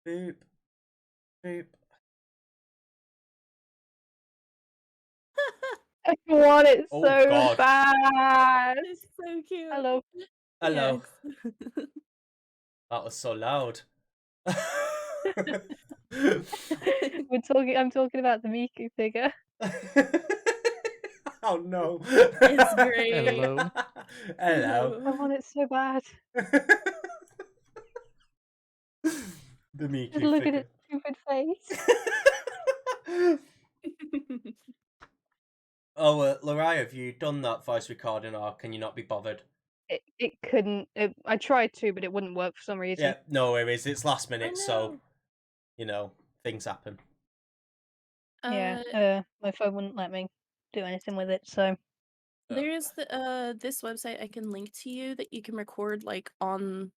Boop. Boop. I want it Oh, so God. bad. It's so cute. Hello. Hello. Yes. That was so loud. I'm talking about the Miku figure. Oh no. It's great. Hello. Hello. I want it so bad. The Miku Just look at figure. its stupid face. Oh, Lariah, have you done that voice recording, or can you not be bothered? It couldn't. I tried to, but it wouldn't work for some reason. Yeah, no worries. It's last minute, Oh, so no. you know things happen. Yeah. My phone wouldn't let me do anything with it, so. There is this website I can link to you that you can record like on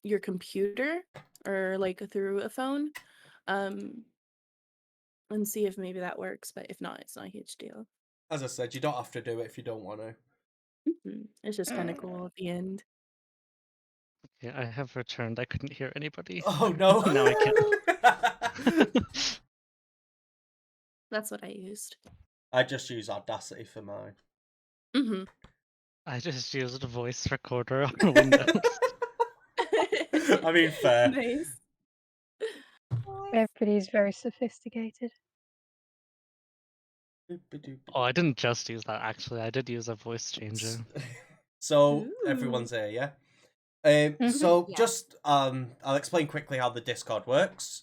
your computer or like through a phone, and see if maybe that works. But if not, it's not a huge deal. As I said, you don't have to do it if you don't want to. It's just kind of cool at the end. Yeah, I have returned. I couldn't hear anybody. Oh no! Now I can. That's what I used. I just use Audacity for mine. I just used a voice recorder on Windows. I mean, fair. Nice. Everybody's very sophisticated. Oh, I didn't just use that, actually. I did use a voice changer. So Ooh. everyone's here, yeah? Mhm. Yeah. Just I'll explain quickly how the Discord works.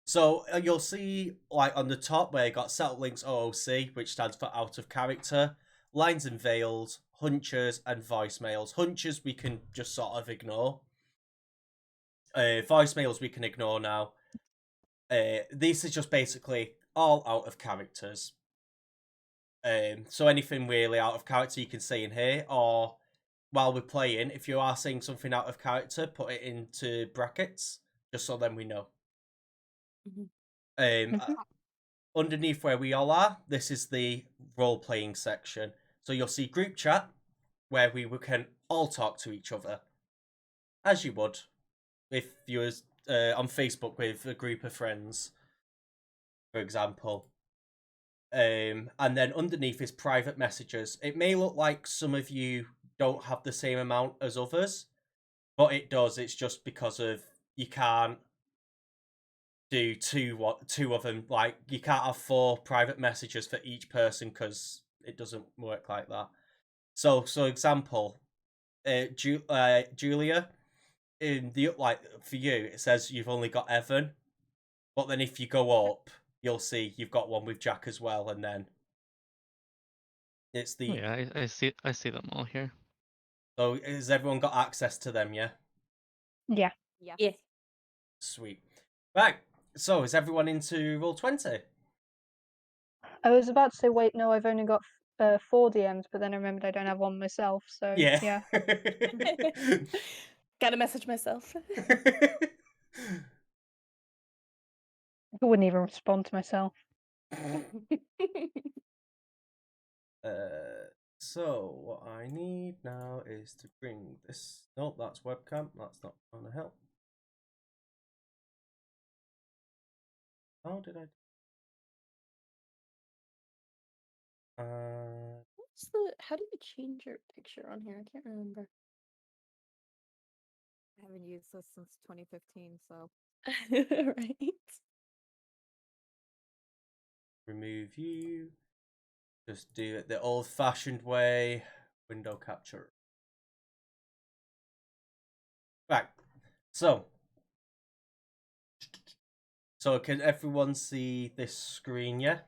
So you'll see like on the top where you got setup links OOC, which stands for out of character, lines and veils, hunches, and voicemails. Hunches we can just sort of ignore. Voicemails we can ignore now. This is just basically all out of characters. So anything really out of character you can say in here, or while we're playing, if you are saying something out of character, put it into brackets, just so then we know. Underneath where we all are, this is the role-playing section. So you'll see group chat, where we can all talk to each other, as you would if you was on Facebook with a group of friends, for example. And then underneath is private messages. It may look like some of you don't have the same amount as others, but it does. It's just because of you can't do two of them. Like you can't have 4 private messages for each person because it doesn't work like that. So example, Julia, in the like for you it says you've only got Evan, but then if you go up, you'll see you've got one with Jack as well, and then it's the. Oh, yeah, I see them all here. So has everyone got access to them? Yeah. Yeah. Yeah. Sweet. Right. So is everyone into Roll20? I was about to say, wait, no, I've only got 4 DMs, but then I remembered I don't have one myself, so yeah. Gotta message myself. I wouldn't even respond to myself. So what I need now is to bring this. Nope, that's webcam. That's not going to help. How did I? How do you change your picture on here? I can't remember. I haven't used this since 2015, so. Right. Remove you. Just do it the old-fashioned way. Window capture. Right. So can everyone see this screen? Yeah.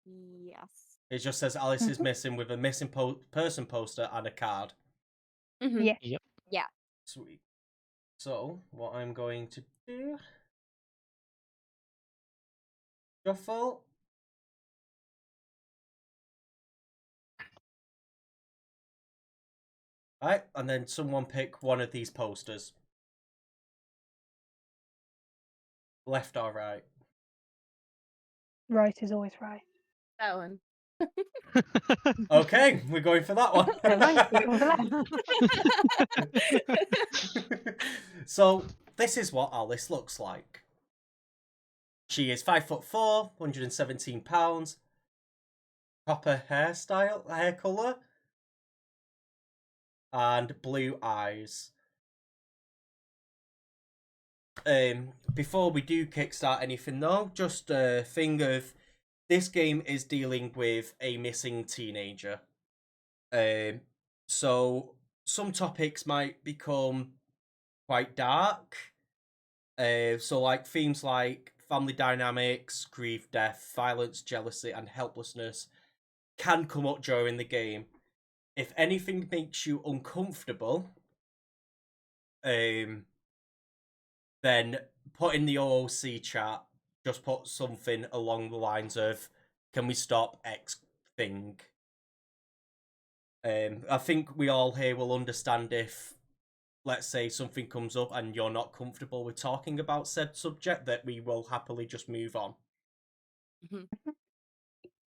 Yes. It just says Alice is missing with a missing person poster and a card. Yeah. Yep. Yeah. Sweet. So what I'm going to do. Shuffle. Right, and then someone pick one of these posters. Left or right? Right is always right. That one. Okay, we're going for that one. Never mind, we come for that. So this is what Alice looks like. She is 5'4", 117 pounds. Proper hairstyle, hair colour, and blue eyes. Before we do kickstart anything though, just a thing of this game is dealing with a missing teenager. So some topics might become quite dark. So like themes like family dynamics, grief, death, violence, jealousy, and helplessness can come up during the game. If anything makes you uncomfortable, then put in the OOC chat, just put something along the lines of, can we stop X thing? I think we all here will understand if, let's say, something comes up and you're not comfortable with talking about said subject, that we will happily just move on.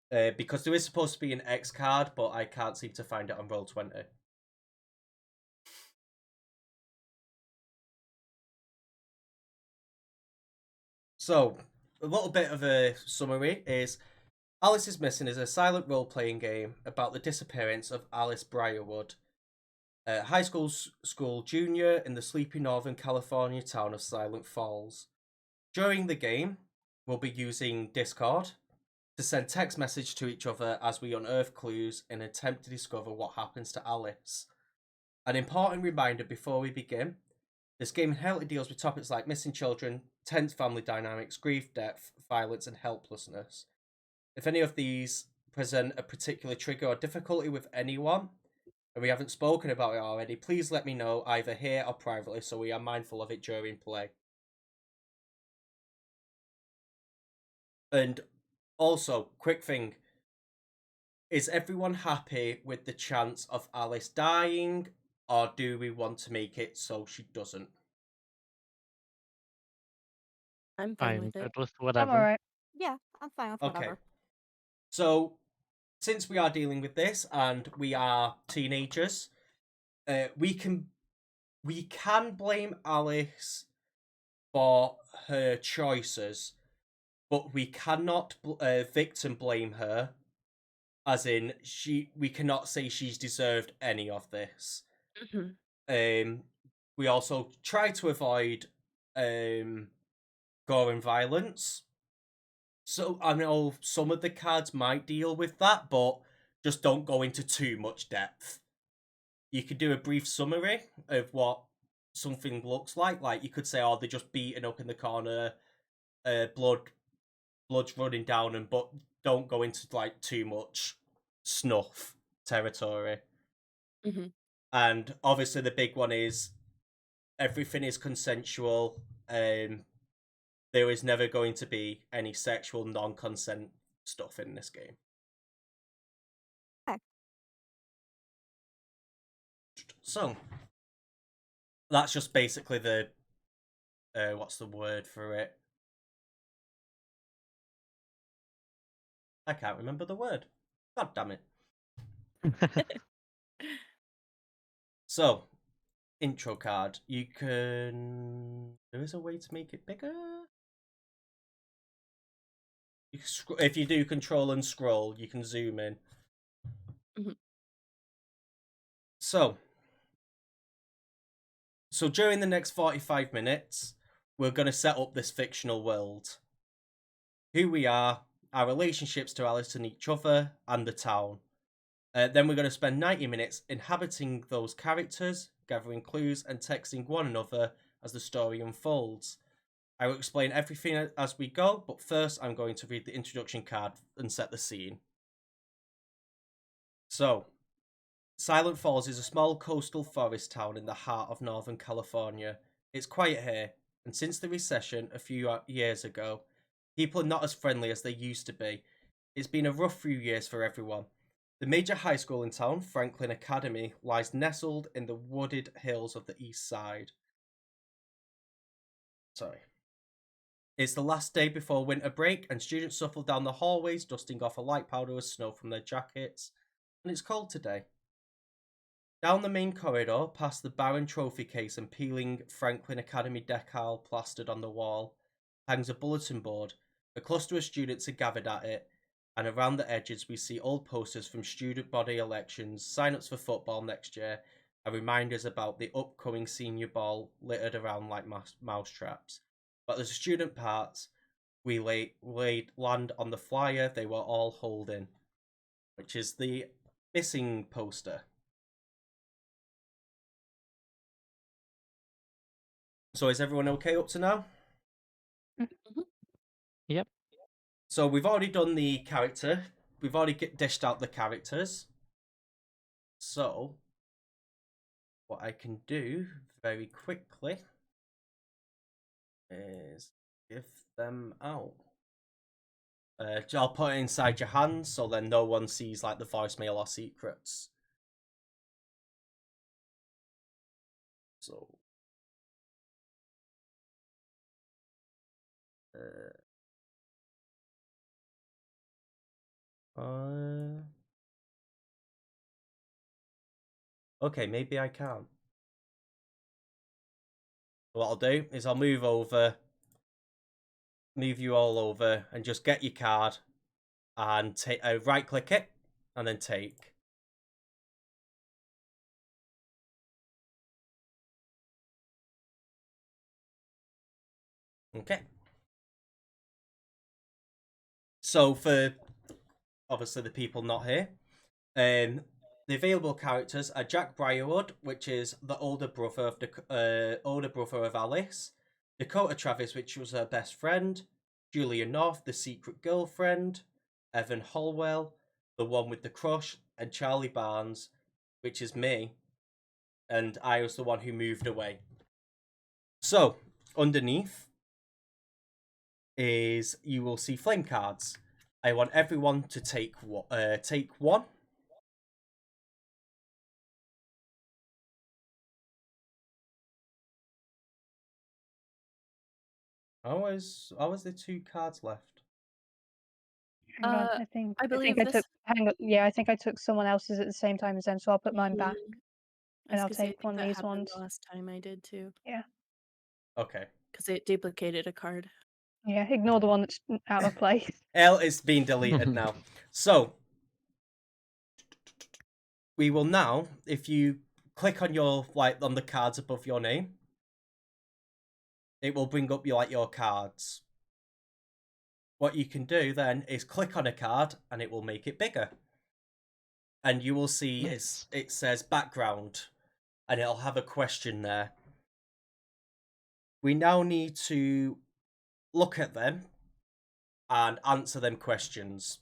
Because there is supposed to be an X card, but I can't seem to find it on Roll20. So, a little bit of a summary is Alice is Missing is a silent role-playing game about the disappearance of Alice Briarwood, a high school junior in the sleepy Northern California town of Silent Falls. During the game, we'll be using Discord to send text message to each other as we unearth clues in an attempt to discover what happens to Alice. An important reminder before we begin, this game inherently deals with topics like missing children, tense family dynamics, grief, death, violence, and helplessness. If any of these present a particular trigger or difficulty with anyone, and we haven't spoken about it already, please let me know either here or privately so we are mindful of it during play. And also, quick thing, is everyone happy with the chance of Alice dying, or do we want to make it so she doesn't? I'm fine I'm with it. good with I'm whatever. alright. Yeah, I'm fine with Okay. whatever. So, since we are dealing with this and we are teenagers, we can blame Alice for her choices, but we cannot victim blame her, as in we cannot say she's deserved any of this. We also try to avoid gore and violence. So I know some of the cards might deal with that, but just don't go into too much depth. You could do a brief summary of what something looks like. Like you could say, "Oh, they're just beaten up in the corner, blood's running down," but don't go into like too much snuff territory. And obviously, the big one is everything is consensual. There is never going to be any sexual non-consent stuff in this game. Okay. So that's just basically the what's the word for it? I can't remember the word. God damn it. So, intro card. You can... There is a way to make it bigger? If you do control and scroll, you can zoom in. So during the next 45 minutes, we're going to set up this fictional world. Who we are, our relationships to Alice and each other, and the town. Then we're going to spend 90 minutes inhabiting those characters, gathering clues, and texting one another as the story unfolds. I will explain everything as we go, but first I'm going to read the introduction card and set the scene. So, Silent Falls is a small coastal forest town in the heart of Northern California. It's quiet here, and since the recession a few years ago, people are not as friendly as they used to be. It's been a rough few years for everyone. The major high school in town, Franklin Academy, lies nestled in the wooded hills of the east side. Sorry. It's the last day before winter break, and students shuffle down the hallways, dusting off a light powder of snow from their jackets, and it's cold today. Down the main corridor, past the barren trophy case and peeling Franklin Academy decal plastered on the wall, hangs a bulletin board. A cluster of students are gathered at it, and around the edges we see old posters from student body elections, sign-ups for football next year, and reminders about the upcoming senior ball littered around like mouse traps. But the student parts we land on the flyer they were all holding, which is the missing poster. So is everyone okay up to now? Yep. So we've already done the character. We've already dished out the characters. So what I can do very quickly is give them out. I'll put it inside your hands so then no one sees like the voicemail or secrets. So okay, maybe I can't. What I'll do is I'll move you all over, and just get your card and take right click it and then take. Okay. So for obviously the people not here, the available characters are Jack Briarwood, which is the older brother of Alice, Dakota Travis, which was her best friend, Julia North, the secret girlfriend, Evan Holwell, the one with the crush, and Charlie Barnes, which is me, and I was the one who moved away. So underneath is you will see flame cards. I want everyone to take one. How was there 2 cards left? Hang on, I think I believe I this. took. Hang on, yeah, I think I took someone else's at the same time as them, so I'll put mine back, I and was I'll gonna say, I take think one of that these happened ones. the last time I did too, Yeah, Okay. because it duplicated a card. yeah. Ignore the one that's out of place. L is being deleted now. So we will now, if you click on your on the cards above your name, it will bring up your cards. What you can do then is click on a card and it will make it bigger. And you will see Nice. it says background and it'll have a question there. We now need to look at them and answer them questions.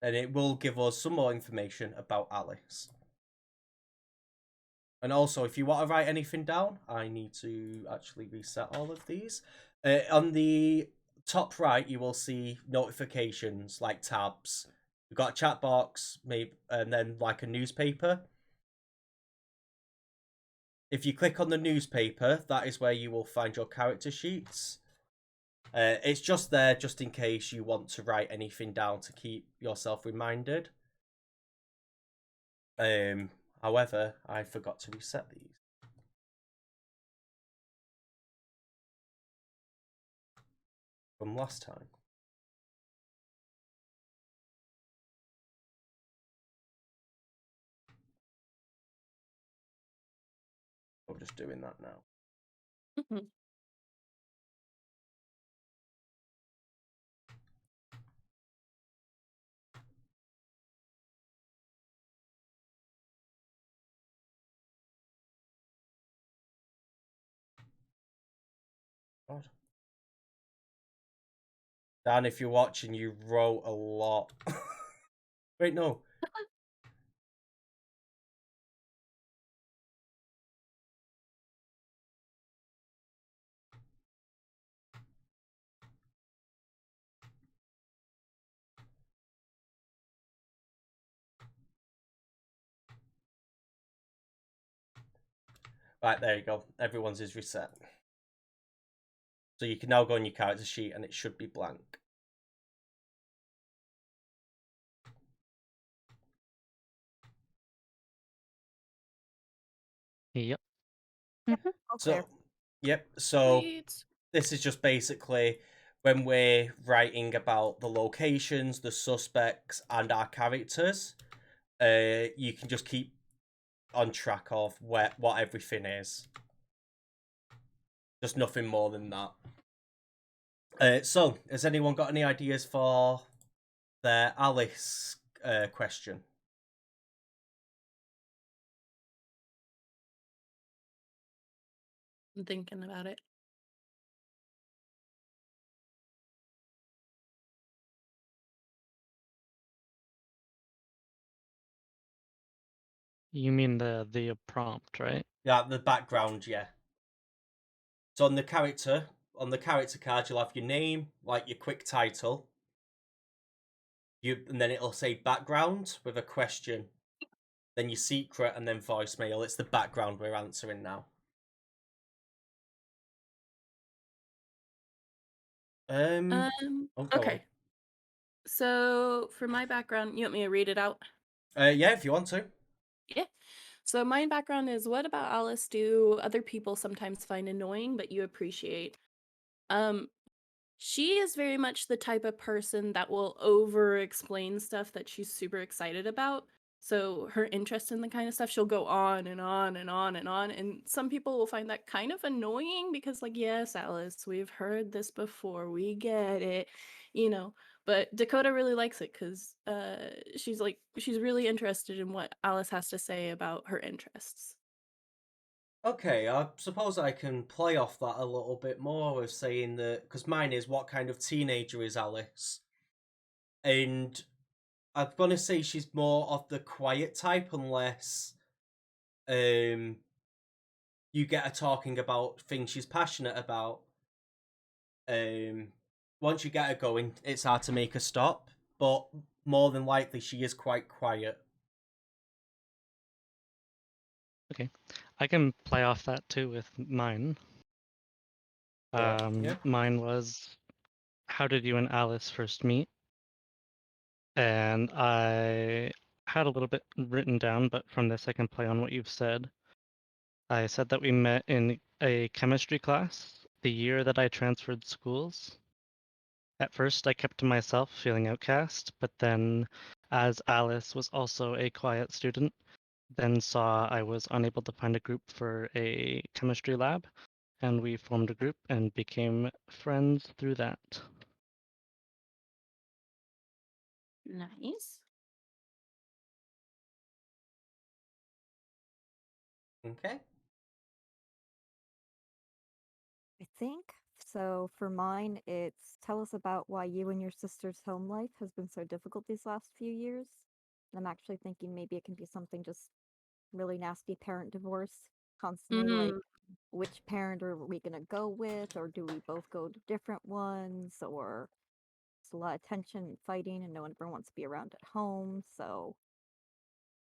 And it will give us some more information about Alice. And also, if you want to write anything down, I need to actually reset all of these. On the top right, you will see notifications like tabs. We've got a chat box, maybe, and then like a newspaper. If you click on the newspaper, that is where you will find your character sheets. It's just there just in case you want to write anything down to keep yourself reminded. However, I forgot to reset these. From last time. We're just doing that now. Mhm. God. Dan, if you're watching, you wrote a lot. Wait, no. Right, there you go. Everyone's is reset. So you can now go on your character sheet and it should be blank. Yep. All clear. So, yep. So Sweet. this is just basically when we're writing about the locations, the suspects, and our characters. You can just keep on track of what everything is. Just nothing more than that. So, has anyone got any ideas for their Alice question? I'm thinking about it. You mean the prompt, right? Yeah, the background, yeah. So on the character card, you'll have your name, like your quick title. And then it'll say background with a question. Then your secret, and then voicemail. It's the background we're answering now. Oh, go Okay. So for my background, you want me to read it out? Yeah, if you want to. Yeah. So my background is, what about Alice do other people sometimes find annoying but you appreciate? She is very much the type of person that will over explain stuff that she's super excited about. So her interest in the kind of stuff, she'll go on and on and on and on. And some people will find that kind of annoying because, like, yes, Alice, we've heard this before. We get it, you know. But Dakota really likes it because she's really interested in what Alice has to say about her interests. Okay, I suppose I can play off that a little bit more with saying that, because mine is what kind of teenager is Alice? And I'm gonna say she's more of the quiet type unless you get her talking about things she's passionate about. Once you get her going, it's hard to make her stop, but more than likely she is quite quiet. Okay. I can play off that too with mine. Yeah. Mine was, how did you and Alice first meet? And I had a little bit written down, but from this I can play on what you've said. I said that we met in a chemistry class the year that I transferred schools. At first, I kept to myself, feeling outcast, but then, as Alice was also a quiet student, then saw I was unable to find a group for a chemistry lab, and we formed a group and became friends through that. Nice. Okay. I think so. For mine, it's tell us about why you and your sister's home life has been so difficult these last few years. And I'm actually thinking maybe it can be something just really nasty parent divorce, constantly like which parent are we gonna go with, or do we both go to different ones, or it's a lot of tension and fighting, and no one ever wants to be around at home, so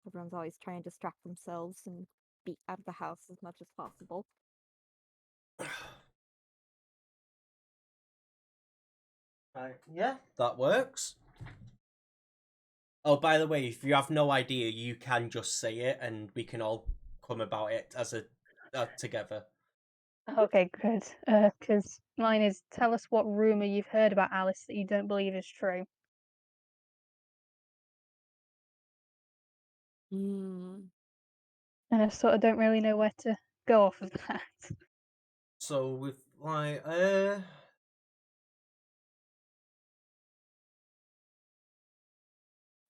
everyone's always trying to distract themselves and be out of the house as much as possible. Right. Yeah, that works. Oh, by the way, if you have no idea, you can just say it, and we can all come about it as a together. Okay, good. Because mine is tell us what rumor you've heard about Alice that you don't believe is true. Mm. And I sort of don't really know where to go off of that. So with like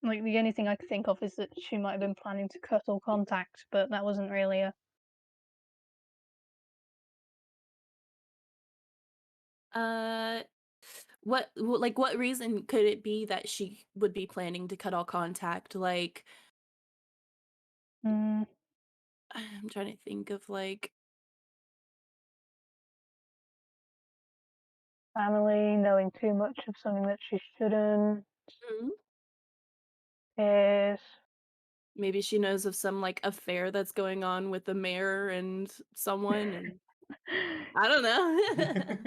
Like the only thing I could think of is that she might have been planning to cut all contact, but that wasn't really a. What reason could it be that she would be planning to cut all contact? Like, Mm, I'm trying to think of like, family knowing too much of something that she shouldn't Mhm. is Maybe she knows of some like affair that's going on with the mayor and someone, and I don't know.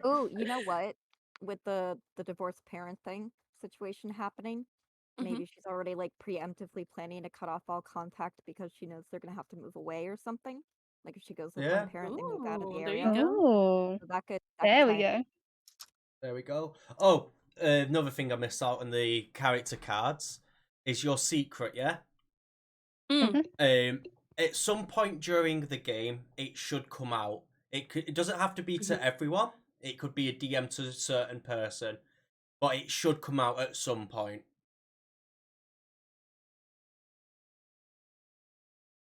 Oh, you know what? With the divorced parent thing situation happening, maybe she's already like preemptively planning to cut off all contact because she knows they're gonna have to move away or something. Like if she goes with one Yeah, parent, they move out of the Ooh, there you area. go. Oh, So that could there we tie go. there we go. Oh, another thing I missed out on the character cards is your secret, yeah? Mm, At some point during the game, it should come out. It doesn't have to be to mhm. everyone. It could be a DM to a certain person, but it should come out at some point.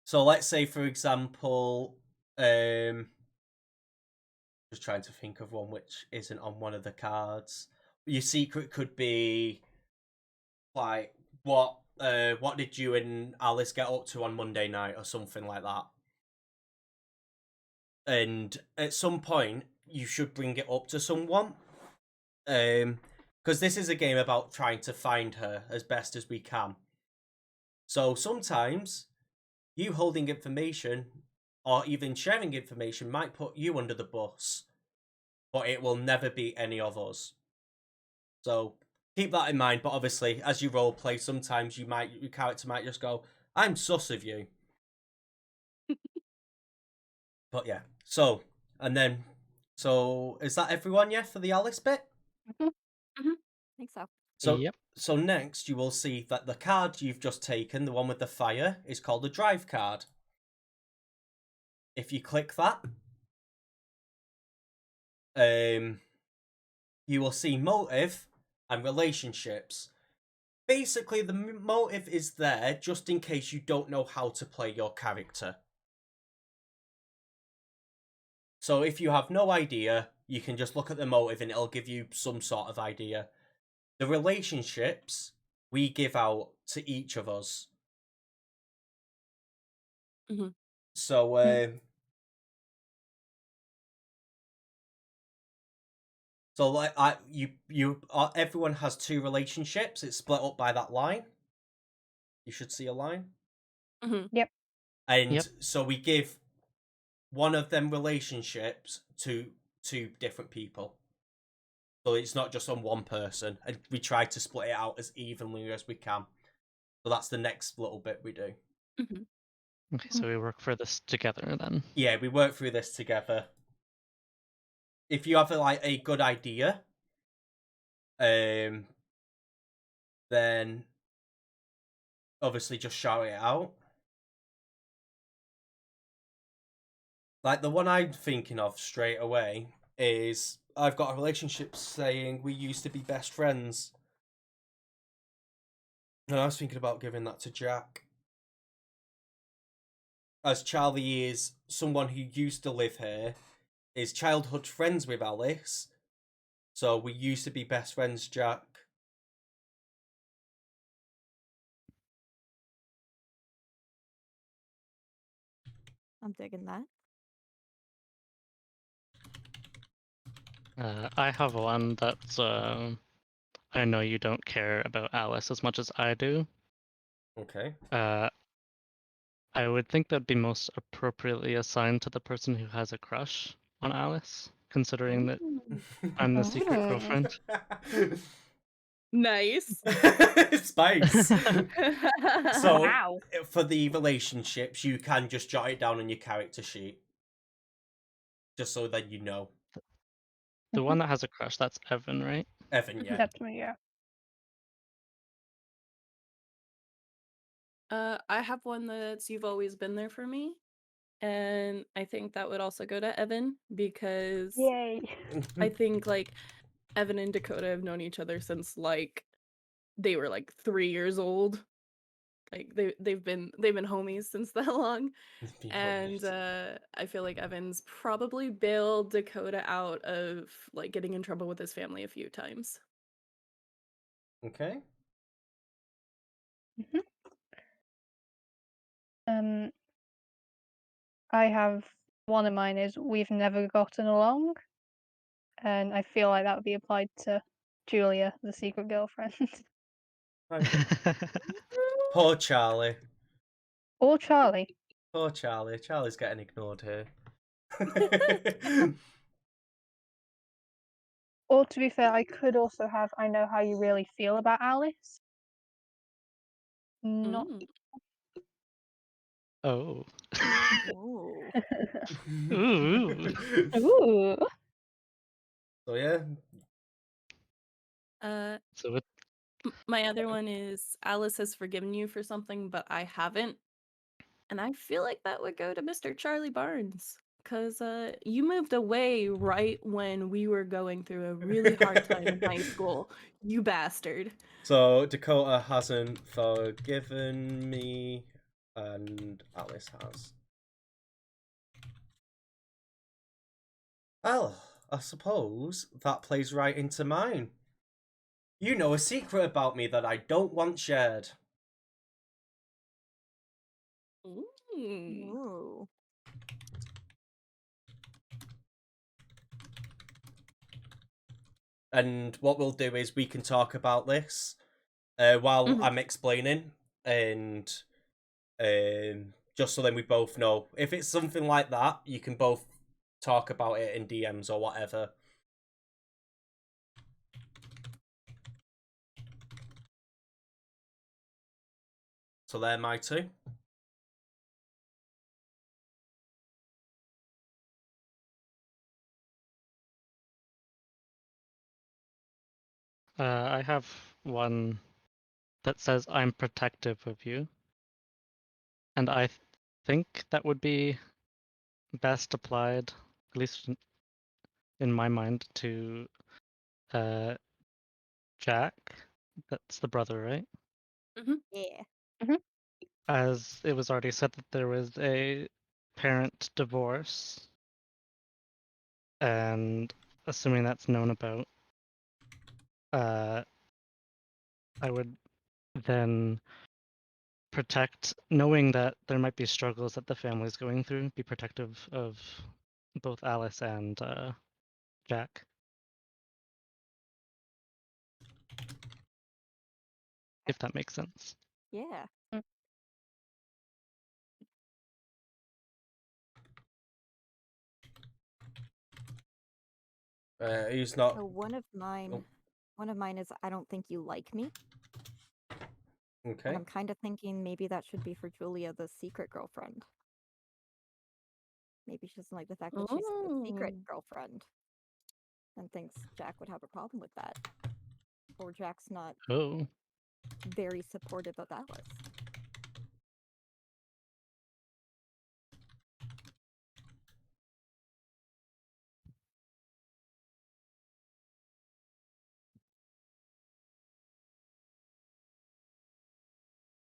So let's say, for example, just trying to think of one which isn't on one of the cards. Your secret could be like what did you and Alice get up to on Monday night or something like that. And at some point you should bring it up to someone. Because this is a game about trying to find her as best as we can. So sometimes you holding information or even sharing information might put you under the bus, but it will never be any of us. So keep that in mind. But obviously, as you role play, sometimes your character might just go, "I'm sus of you." But yeah. So is that everyone? Yeah, for the Alice bit. I think so. So Yep. so next you will see that the card you've just taken, the one with the fire, is called a drive card. If you click that, you will see motive and relationships. Basically, the motive is there just in case you don't know how to play your character. So if you have no idea, you can just look at the motive and it'll give you some sort of idea. The relationships we give out to each of us. Mhm. So so like everyone has two relationships. It's split up by that line. You should see a line. Mhm. And Yep. so we give one of them relationships to two different people. So it's not just on one person. And we try to split it out as evenly as we can. So that's the next little bit we do. Mhm. Okay, so we work for this together then. Yeah, we work through this together. If you have a good idea, then obviously just shout it out. Like the one I'm thinking of straight away is I've got a relationship saying we used to be best friends. And I was thinking about giving that to Jack. As Charlie is someone who used to live here, is childhood friends with Alice. So we used to be best friends, Jack. I'm digging that. I have one that's I know you don't care about Alice as much as I do. Okay. I would think that'd be most appropriately assigned to the person who has a crush on Alice, considering that I'm the secret Oh. girlfriend. Nice. Spice. So Wow. for the relationships, you can just jot it down on your character sheet. Just so that you know. The one that has a crush, that's Evan, right? Evan, yeah. That's me, yeah. I have one that's you've always been there for me. And I think that would also go to Evan because Yay. I think like Evan and Dakota have known each other since like they were like 3 years old. Like they've been homies since that long. Be And honest. I feel like Evan's probably bailed Dakota out of like getting in trouble with his family a few times. Okay. Mhm. I have one of mine is we've never gotten along, and I feel like that would be applied to Julia, the secret girlfriend. Poor Charlie. Or Charlie. Poor Charlie. Charlie's getting ignored here. Or to be fair, I could also have I know how you really feel about Alice. Not Mm. Oh. Ooh. Ooh. Ooh. So yeah, So it, My other one is Alice has forgiven you for something, but I haven't. And I feel like that would go to Mr. Charlie Barnes. Because you moved away right when we were going through a really hard time in high school. You bastard. so Dakota hasn't forgiven me, and Alice has. Well, I suppose that plays right into mine. You know a secret about me that I don't want shared. Mm. Ooh. And what we'll do is we can talk about this while Mhm. I'm explaining, and just so then we both know. If it's something like that, you can both talk about it in DMs or whatever. So they're my two. I have one that says I'm protective of you. And I think that would be best applied, at least in my mind, to Jack. That's the brother, right? Yeah. As it was already said that there was a parent divorce, and assuming that's known about, I would then protect, knowing that there might be struggles that the family's going through, be protective of both Alice and Jack. If that makes sense. Yeah. Who's not? So one of mine is I don't think you like me. And Okay. I'm kind of thinking maybe that should be for Julia, the secret girlfriend. Maybe she doesn't like the fact that she's the secret Oh. girlfriend and thinks Jack would have a problem with that. Or Jack's not Oh. very supportive of Alice.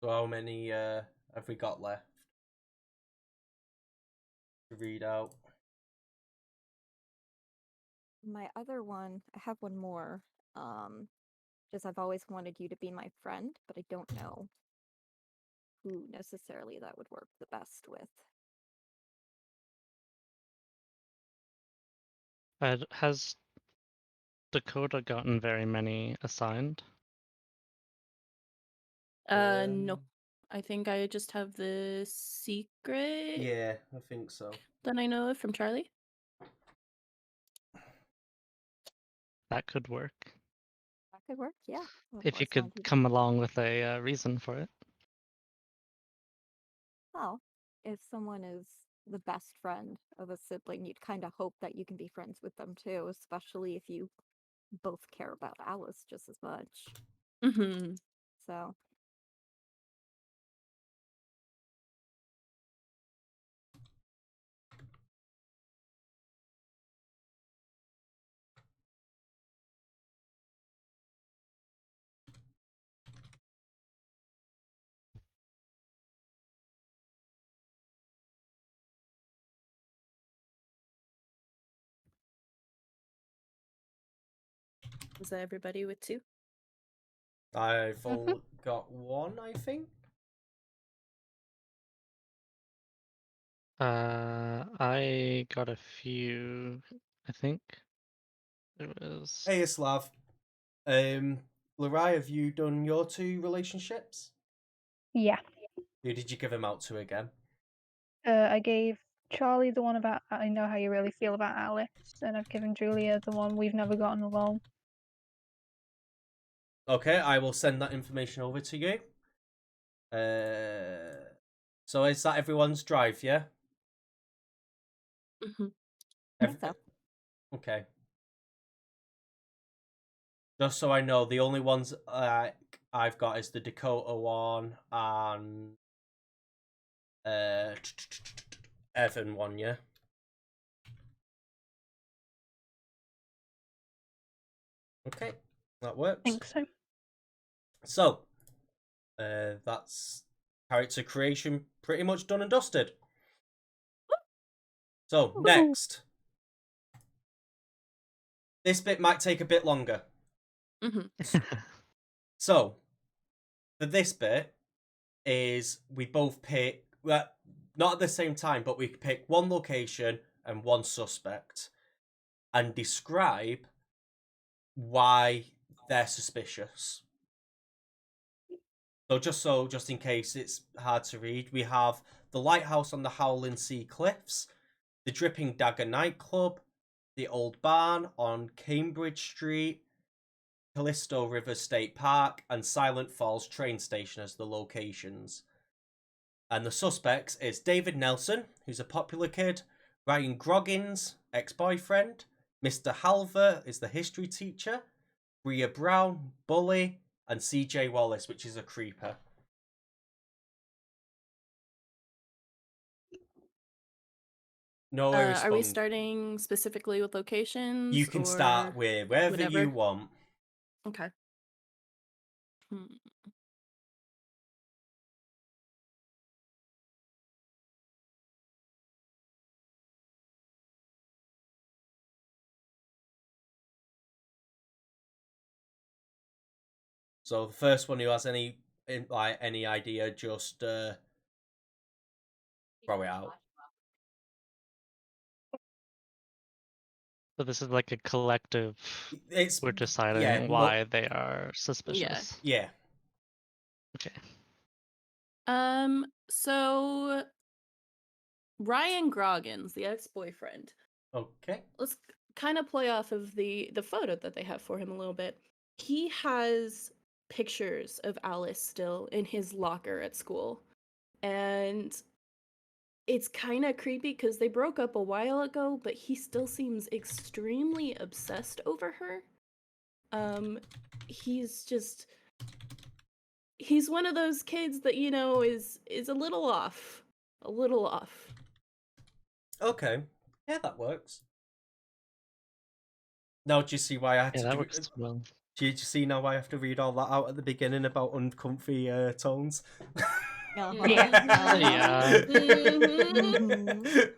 So how many have we got left to read out? My other one, I have one more. Just I've always wanted you to be my friend, but I don't know who necessarily that would work the best with. Has Dakota gotten very many assigned? No. I think I just have the secret Yeah, I think so. that I know of from Charlie. That could work. That could work, yeah. I've If you always could wanted you to. come along with a reason for it. Well, if someone is the best friend of a sibling, you'd kind of hope that you can be friends with them too, especially if you both care about Alice just as much. Mm-hmm. So, Was that everybody with two? I've got one, I think. I got a few, I think. There was... Hey, Slav. Larai, have you done your two relationships? Yeah. Who did you give him out to again? I gave Charlie the one about I know how you really feel about Alice, and I've given Julia the one we've never gotten along. Okay, I will send that information over to you. So is that everyone's drive? Yeah. Mhm. I think so. Okay. Just so I know, the only ones I've got is the Dakota one and Evan one. Yeah. Okay, that I works. think so. So, that's character creation pretty much done and dusted. So, Woo. next. This bit might take a bit longer. Mhm. So, for this bit, is we both pick, well, not at the same time, but we pick one location and one suspect and describe why they're suspicious. So just in case it's hard to read, we have the lighthouse on the Howling Sea Cliffs, the Dripping Dagger nightclub, the old barn on Cambridge Street, Callisto River State Park, and Silent Falls train station as the locations. And the suspects is David Nelson, who's a popular kid, Ryan Groggins, ex-boyfriend, Mr. Halver is the history teacher, Bria Brown, bully, and CJ Wallace, which is a creeper. No one Are we respond. starting specifically with locations? You can start or with wherever whatever? you want. Okay. Hmm. So the first one who has any idea, just throw it out. So this is like a collective. It's We're deciding yeah, why they are suspicious. Yeah. Okay. So Ryan Groggins, the ex-boyfriend. Okay. Let's kind of play off of the photo that they have for him a little bit. He has pictures of Alice still in his locker at school. And it's kind of creepy because they broke up a while ago, but he still seems extremely obsessed over her. He's one of those kids that, you know, is a little off. A little off. Okay. Yeah, that works. Now, do you see why I had Yeah, to that do? works well. Do you see now why I have to read all that out at the beginning about uncomfy tones? Uh-huh. Yeah. Yeah. Mhm.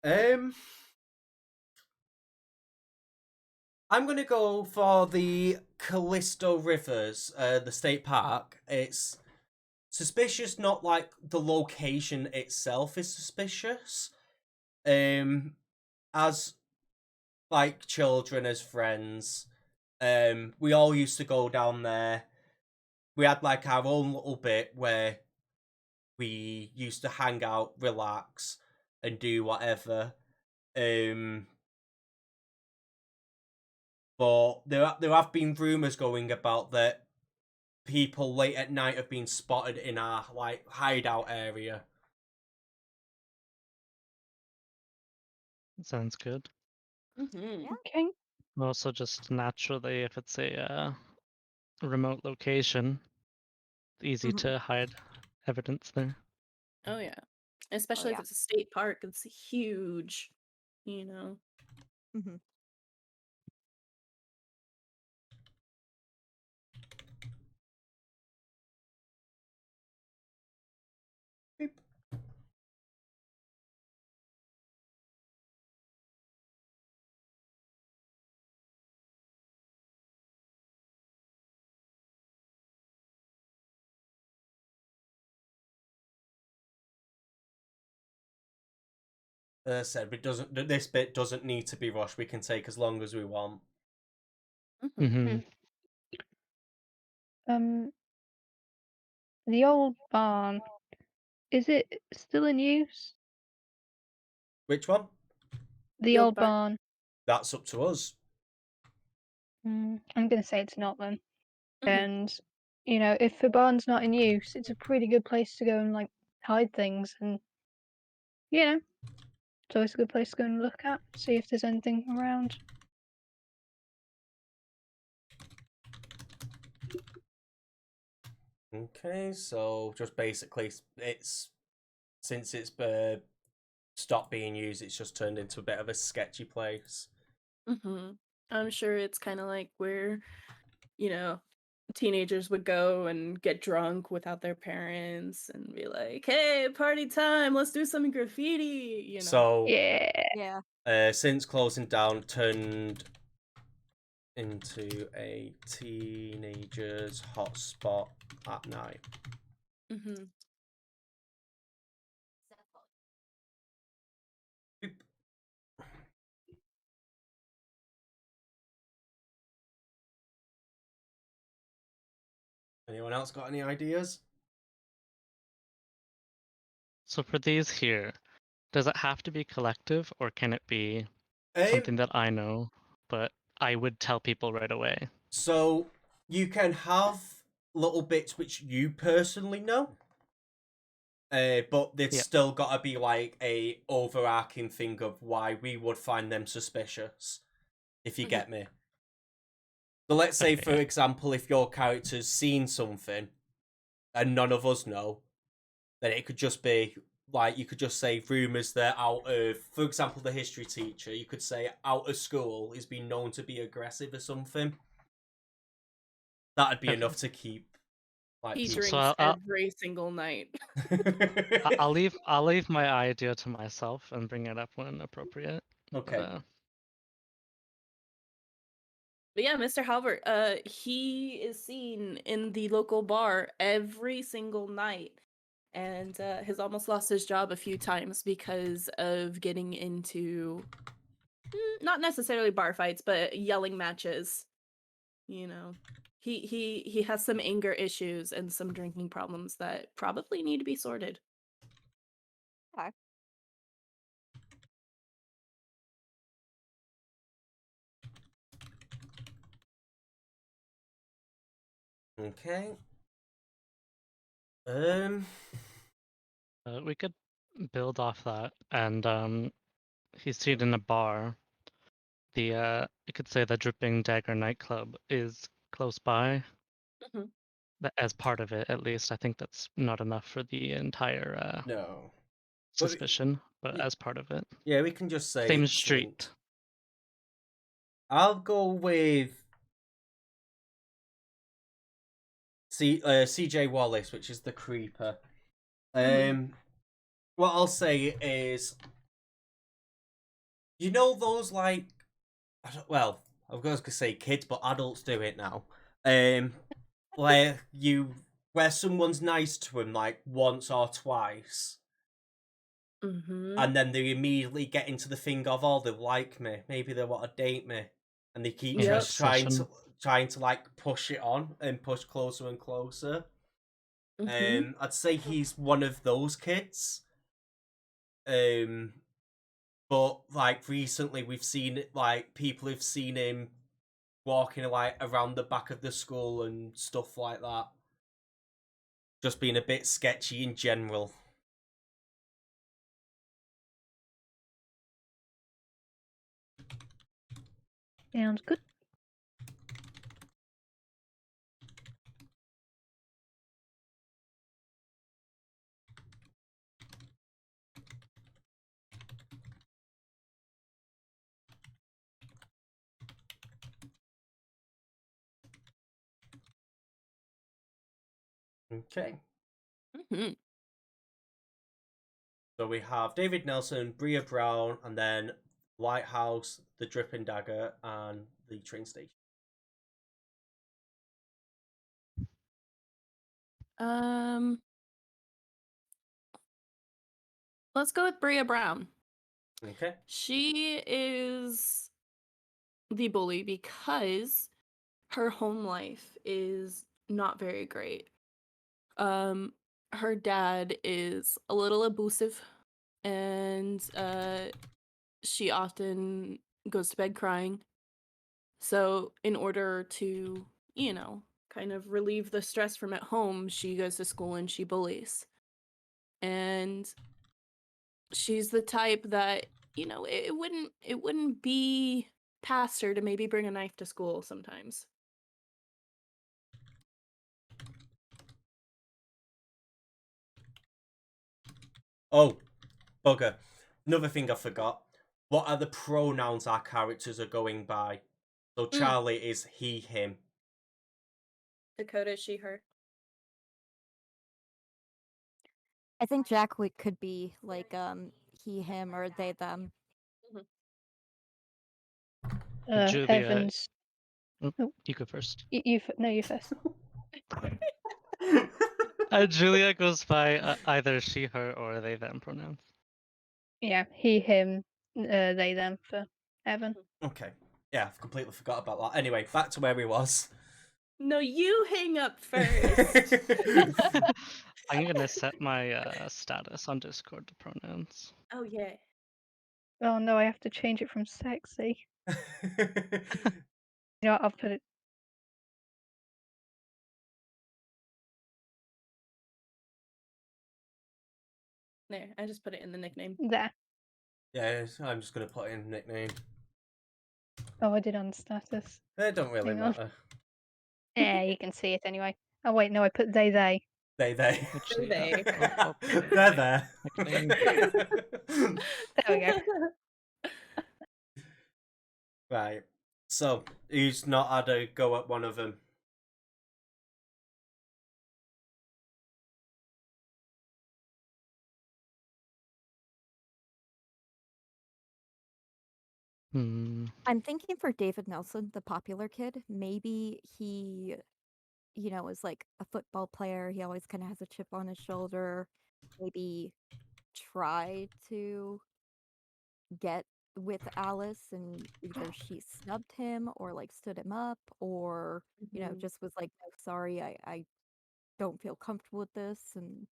um, I'm gonna go for the Callisto Rivers, the state park. It's suspicious, not like the location itself is suspicious. As like children, as friends, we all used to go down there. We had like our own little bit where we used to hang out, relax, and do whatever. But there have been rumors going about that people late at night have been spotted in our like hideout area. Sounds good. Mhm. Yeah. Okay. Also, just naturally, if it's a remote location, easy Mhm. to hide evidence there. Oh yeah. Especially if yeah. it's a state park, it's huge, you know. Mhm. Beep. As I said, this bit doesn't need to be rushed. We can take as long as we want. Mhm. Mm-hmm. Um, The old barn, is it still in use? Which one? The old old barn? barn. That's up to us. I'm gonna say it's not then. Mhm. And if the barn's not in use, it's a pretty good place to go and like hide things, and it's always a good place to go and look at, see if there's anything around. Okay, so just basically, since it's stopped being used, it's just turned into a bit of a sketchy place. I'm sure it's kind of like where, teenagers would go and get drunk without their parents and be like, "Hey, party time! Let's do some graffiti." So, Yeah. Yeah. since closing down, turned into a teenagers' hotspot at night. Mm-hmm. Anyone else got any ideas? So for these here, does it have to be collective, or can it be something that I know, but I would tell people right away? So you can have little bits which you personally know, but there's Yeah. still got to be like a overarching thing of why we would find them suspicious, if you get me. So let's say, Okay, for yeah. example, if your character's seen something and none of us know, then it could just be like, you could just say rumors that out of, for example, the history teacher, you could say out of school is being known to be aggressive or something. That'd be Okay. enough to keep like He people. drinks I'll every single night. I'll leave my idea to myself and bring it up when appropriate. Okay. But yeah, Mr. Halbert, he is seen in the local bar every single night, and has almost lost his job a few times because of getting into not necessarily bar fights, but yelling matches. He has some anger issues and some drinking problems that probably need to be sorted. Okay. Okay. We could build off that, and he's seen in a bar. You could say the Dripping Dagger nightclub is close by. Mhm. As part of it, at least. I think that's not enough for the entire No. suspicion, but y- as part of it. Yeah, we can just say Same it's street. linked. I'll go with CJ Wallace, which is the creeper. What I'll say is, those like, well, I was going to say kids, but adults do it now. Where someone's nice to him like once or twice, and then they immediately get into the thing of, oh, they like me, maybe they want to date me, and they keep Yep. just trying to like push it on and push closer and closer. I'd say he's one of those kids. But like recently we've seen it, like people have seen him walking like around the back of the school and stuff like that. Just being a bit sketchy in general. Sounds good. Okay. Mhm. So we have David Nelson, Bria Brown, and then Lighthouse, the Dripping Dagger, and the train station. Let's go with Bria Brown. Okay. She is the bully because her home life is not very great. her dad is a little abusive, and she often goes to bed crying. So in order to, kind of relieve the stress from at home, she goes to school and she bullies. And she's the type that, it wouldn't be past her to maybe bring a knife to school sometimes. Oh, bugger. Another thing I forgot. What are the pronouns our characters are going by? So Charlie is he, him. Dakota, she, her. I think Jack could be like he, him, or they, them. Julia, Evans. Oh, Oh. you go first. You first. Julia goes by either she, her, or they, them pronouns. Yeah, he, him, they, them for Evan. Okay. Yeah, I've completely forgot about that. Anyway, back to where we was. No, you hang up first. I'm gonna set my status on Discord to pronouns. Oh, yeah. Oh no, I have to change it from sexy. You know what, I'll put it There, I just put it in the nickname. there. Yeah, I'm just going to put in nickname. Oh, I did on the status. It don't really Hang on. matter. Yeah, you can see it anyway. Oh wait, no, I put they. They. Which They. They're there. Nickname. There we go. Right. So, who's not had a go at one of them? I'm thinking for David Nelson, the popular kid, maybe he, is like a football player. He always kind of has a chip on his shoulder. Maybe try to get with Alice, and either she snubbed him or like stood him up, or Mhm. just was like, no, sorry, I don't feel comfortable with this, and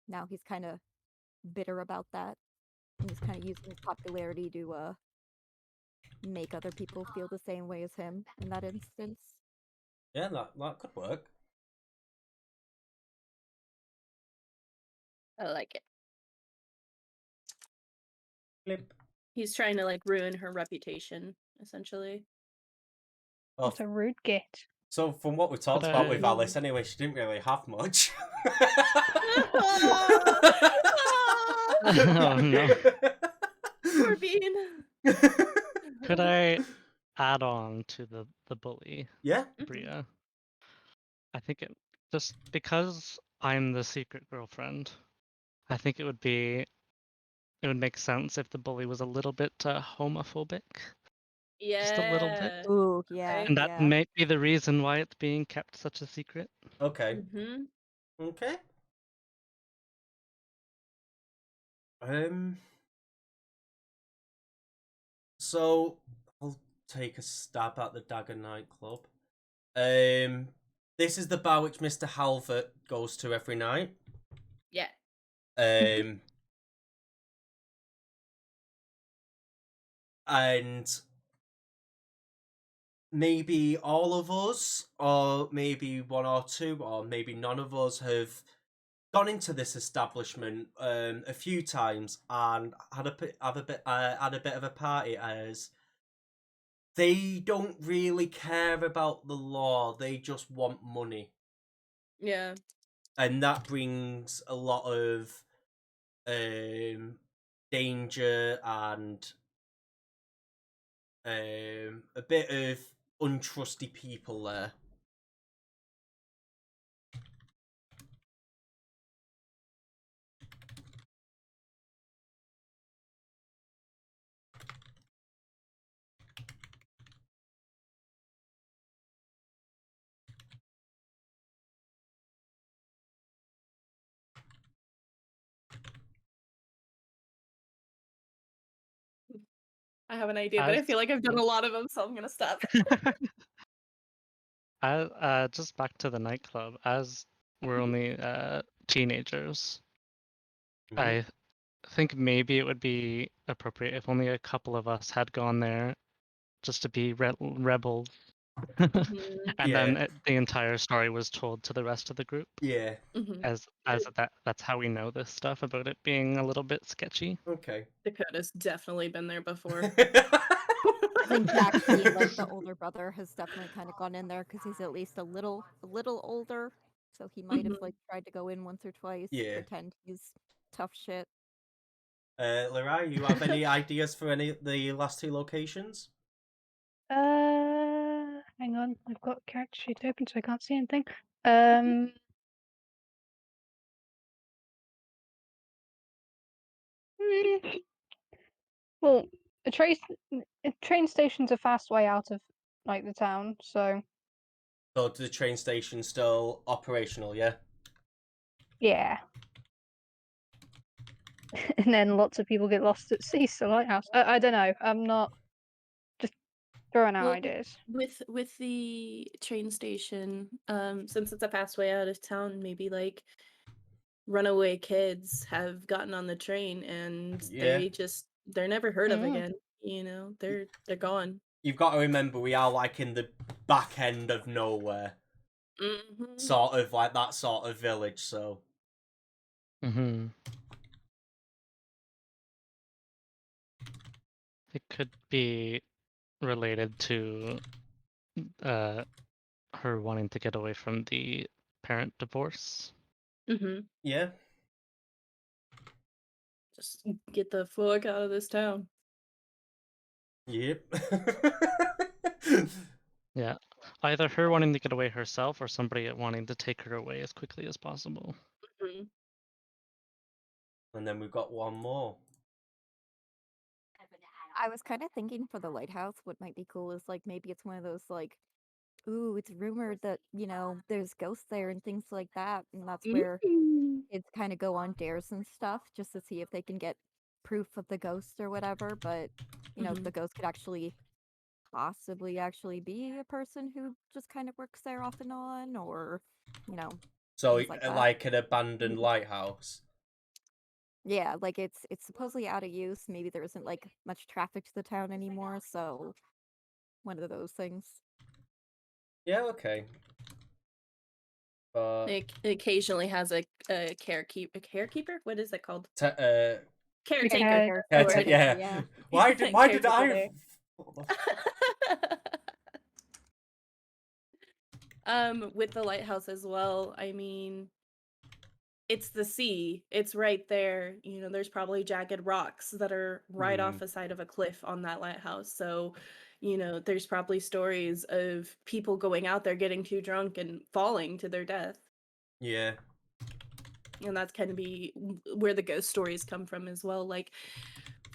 now he's kind of bitter about that, and he's kind of using his popularity to make other people feel the same way as him in that instance. Yeah, that could work. I like it. Flip. He's trying to, like, ruin her reputation, essentially. Well, What a rude git. so from what we talked about with Alice, anyway, she didn't really have much. Oh no. Poor Bean. Could I add on to the bully, Yeah. Bria? I think it just because I'm the secret girlfriend, I think it would make sense if the bully was a little bit homophobic. Yeah. Just a little bit. Ooh, yeah, And that yeah. might be the reason why it's being kept such a secret. Okay. Mm-hmm. Okay. So I'll take a stab at the Dagger nightclub. This is the bar which Mr. Halvert goes to every night. Yeah. And maybe all of us, or maybe one or two, or maybe none of us have gone into this establishment a few times and had a bit of a party, as they don't really care about the law, they just want money. Yeah. And that brings a lot of danger and a bit of untrusty people there. I have an idea, but I feel like I've done a lot of them, so I'm gonna stop. Just back to the nightclub. As we're only teenagers. Mhm. I think maybe it would be appropriate if only a couple of us had gone there just to be rebels. Mhm. And Yeah. then the entire story was told to the rest of the group Yeah. Mhm. as that's how we know this stuff about it being a little bit sketchy. Okay. Dakota's definitely been there before. I think Jack, being like the older brother, has definitely kind of gone in there because he's at least a little older, so he might have Mhm. like tried to go in once or twice, Yeah. pretend he's tough shit. Lerai, you have any ideas for any of the last two locations? Hang on, I've got character sheet open so I can't see anything. mm, Well, a train station's a fast way out of like the town, so So the train station still operational, yeah? yeah. And then lots of people get lost at sea, so lighthouse. I don't know. I'm not just throwing out Well, ideas. with the train station, since it's a fast way out of town, maybe like runaway kids have gotten on the train and Yeah. they're never heard of Mm. again. You know, they're gone. You've got to remember we are like in the back end of nowhere. Mhm. Sort of like that sort of village, so Mm-hmm. It could be related to her wanting to get away from the parent divorce. Mhm. yeah. Just get the fuck out of this town. Yep. Yeah. Either her wanting to get away herself or somebody wanting to take her away as quickly as possible. Mhm. And then we've got one more. I was kind of thinking for the lighthouse, what might be cool is like maybe it's one of those like, ooh, it's rumored that, you know, there's ghosts there and things like that. And that's where Mm. kids kind of go on dares and stuff just to see if they can get proof of the ghost or whatever. But, you know, Mhm. the ghost could actually possibly actually be a person who just kind of works there off and on, or, you know, So things like that. like an abandoned lighthouse. Yeah, like it's supposedly out of use. Maybe there isn't like much traffic to the town anymore, so one of those things. Yeah, okay. But It occasionally has a carekeeper. What is it called? caretaker. Caretaker. Yeah, Or- Yeah. Yeah. Why did Caretaker I? there. With the lighthouse as well, I mean, it's the sea. It's right there. You know, there's probably jagged rocks that are right off the side of a cliff on that lighthouse. So, you know, there's probably stories of people going out there getting too drunk and falling to their death. Yeah. And that's kind of be where the ghost stories come from as well. Like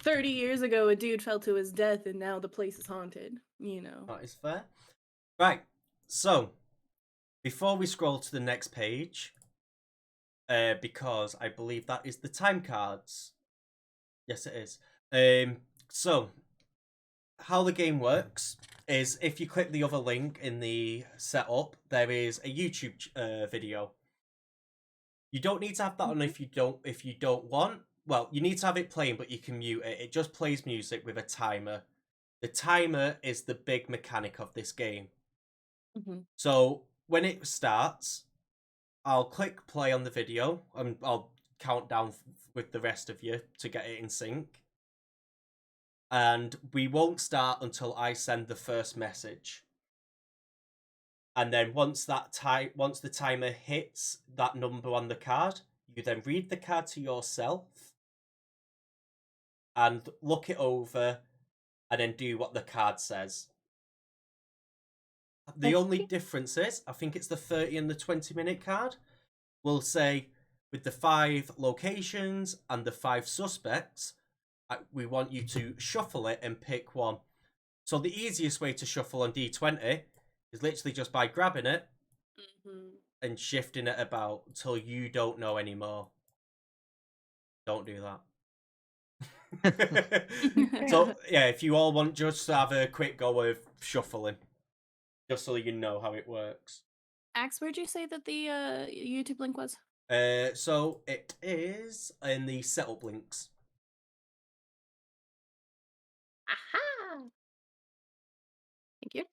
30 years ago, a dude fell to his death and now the place is haunted, you know. That is fair. Right. So, before we scroll to the next page, because I believe that is the time cards. Yes, it is. So, how the game works is if you click the other link in the setup, there is a YouTube video. You don't need to have that on if you don't want. Well, you need to have it playing, but you can mute it. It just plays music with a timer. The timer is the big mechanic of this game. Mhm. So when it starts, I'll click play on the video and I'll count down with the rest of you to get it in sync. And we won't start until I send the first message. And then once the timer hits that number on the card, you then read the card to yourself and look it over and then do what the card says. The only difference is, I think it's the 30 and the 20-minute card will say, with the 5 locations and the 5 suspects, we want you to shuffle it and pick one. So the easiest way to shuffle on D20 is literally just by grabbing it and shifting it about until you don't know anymore. Don't do that. So, yeah, if you all want just to have a quick go of shuffling, just so you know how it works. Axe, where'd you say that the YouTube link was? So it is in the setup links. Aha! Thank you.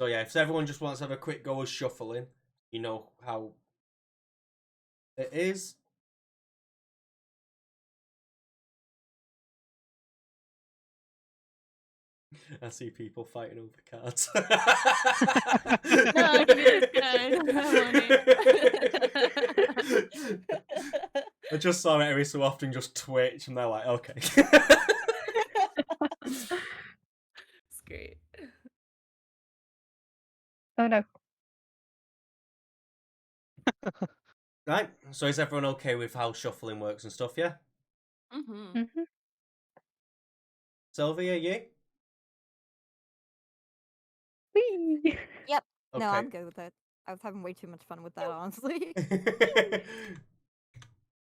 So yeah, if everyone just wants to have a quick go of shuffling, you know how it is. I see people fighting over cards. No, give me this card. I want it. I just saw it every so often just twitch, and they're like, okay. It's great. Oh no. Right, so is everyone okay with how shuffling works and stuff, yeah? Mm-hmm. Sylvia, you? Whee! Yep. Okay. No, I'm good with it. I was having way too much fun with that, honestly.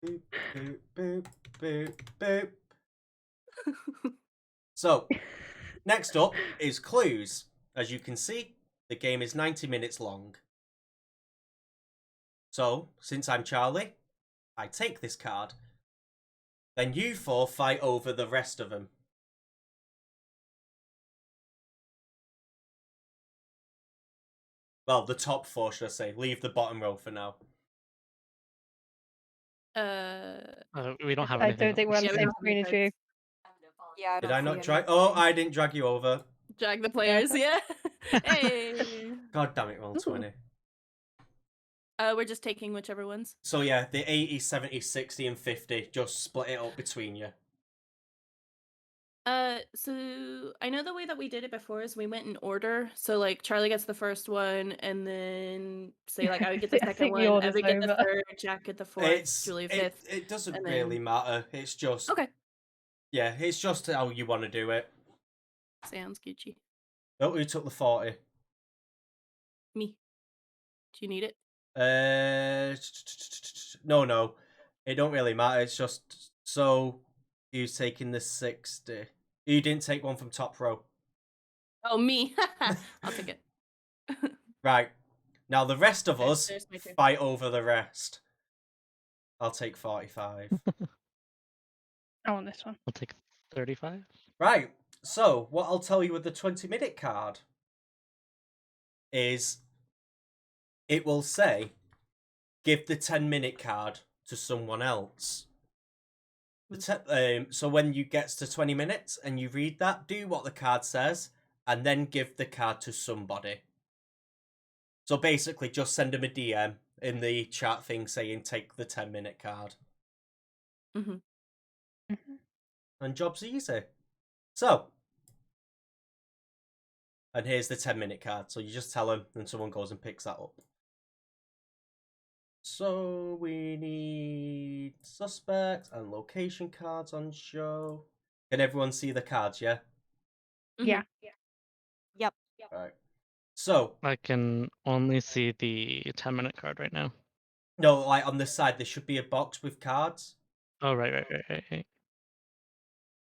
Boop, boop, boop, boop, boop. So, next up is clues. As you can see, the game is 90 minutes long. So, since I'm Charlie, I take this card. Then you four fight over the rest of them. Well, the top four, should I say. Leave the bottom row for now. We don't have I anything don't think we're on else. the Yeah, we same don't have screen any as you. Yeah, I Did don't I see not any drag? of the Oh, screen. I didn't drag you over. Drag the players, yeah. Hey. God damn it, roll Ooh. 20. We're just taking whichever ones. So yeah, the 80, 70, 60, and 50. Just split it up between you. So I know the way that we did it before is we went in order. So like Charlie gets the first one, and then say like I would get the I second think the one, order's Evan get the over. third, Jack get the fourth, Julia fifth. It doesn't and really then- matter. It's just Okay, yeah, it's just how you want to do it. sounds Gucci. Oh, who took the 40? Me. Do you need it? No, it don't really matter. It's just so who's taking the 60? You didn't take one from top row, Oh, me. I'll take it. right? Now the rest of Okay, us there's my turn. fight over the rest. I'll take 45. I want this one. I'll take 35. Right. So what I'll tell you with the 20-minute card is it will say give the 10-minute card to someone else. So when you get to 20 minutes and you read that, do what the card says and then give the card to somebody. So basically just send them a DM in the chat thing saying take the 10-minute card. Mm-hmm. And job's easy. So, and here's the 10-minute card. So you just tell them and someone goes and picks that up. So we need suspects and location cards on show. Can everyone see the cards, yeah? Yeah. Yep. Right. So, I can only see the 10-minute card right now. no, like on this side, there should be a box with cards. Oh, right.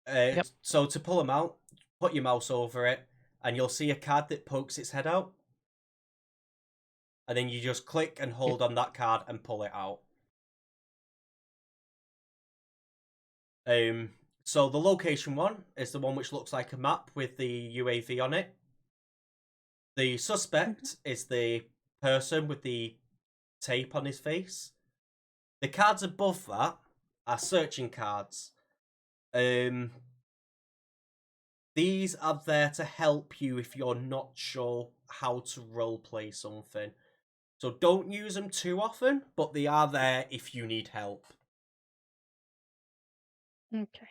Yep. So to pull them out, put your mouse over it, and you'll see a card that pokes its head out. And then you just click and hold on that card and pull it out. So the location one is the one which looks like a map with the UAV on it. The suspect is the person with the tape on his face. The cards above that are searching cards. These are there to help you if you're not sure how to roleplay something. So don't use them too often, but they are there if you need help. Okay.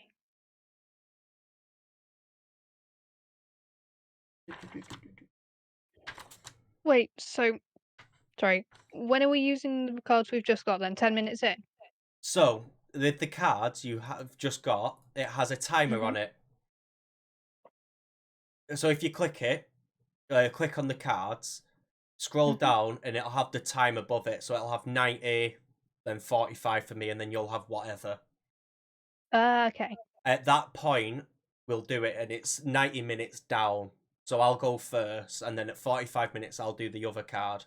Wait, so sorry. When are we using the cards we've just got then? 10 minutes in? So the cards you have just got, it has a timer on it. So if you click it, click on the cards, scroll down, and it'll have the time above it. So it'll have 90, then 45 for me, and then you'll have whatever. Okay. At that point, we'll do it, and it's 90 minutes down. So I'll go first, and then at 45 minutes I'll do the other card.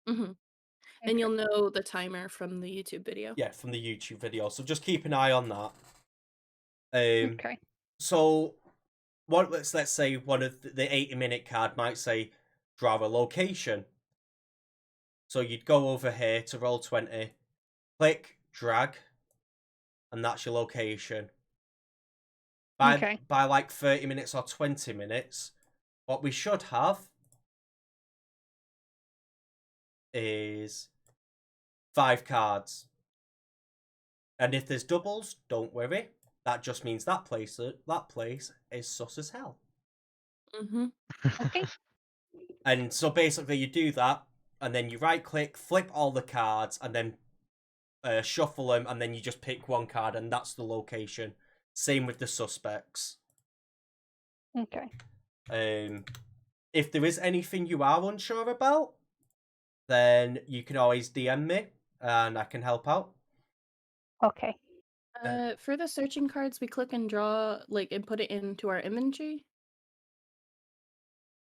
Mm-hmm. And you'll know the timer from the YouTube video. Yeah, from the YouTube video. So just keep an eye on that. Okay. So let's say one of the 80-minute card might say draw a location. So you'd go over here to Roll20, click drag, and that's your location. By like 30 minutes or 20 minutes, what we should have is 5 cards. And if there's doubles, don't worry. That just means that place is sus as hell. Mm-hmm. Okay. And so basically you do that, and then you right click, flip all the cards, and then shuffle them, and then you just pick one card, and that's the location. Same with the suspects. Okay. If there is anything you are unsure about, then you can always DM me, and I can help out. Okay. For the searching cards, we click and draw, like, and put it into our inventory,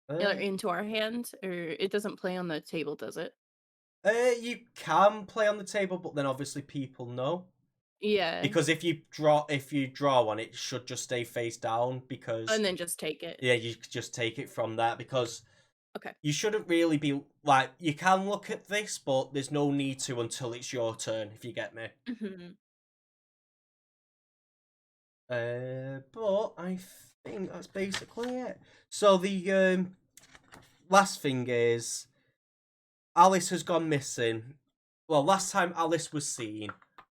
or into our hand, or it doesn't play on the table, does it? You can play on the table, but then obviously people know. Yeah. Because if you draw one, it should just stay face down, because And then just take it. yeah, you could just take it from that, because Okay. you shouldn't really be like, you can look at this, but there's no need to until it's your turn, if you get me. Mm-hmm. But I think that's basically it. So the last thing is Alice has gone missing. Well, last time Alice was seen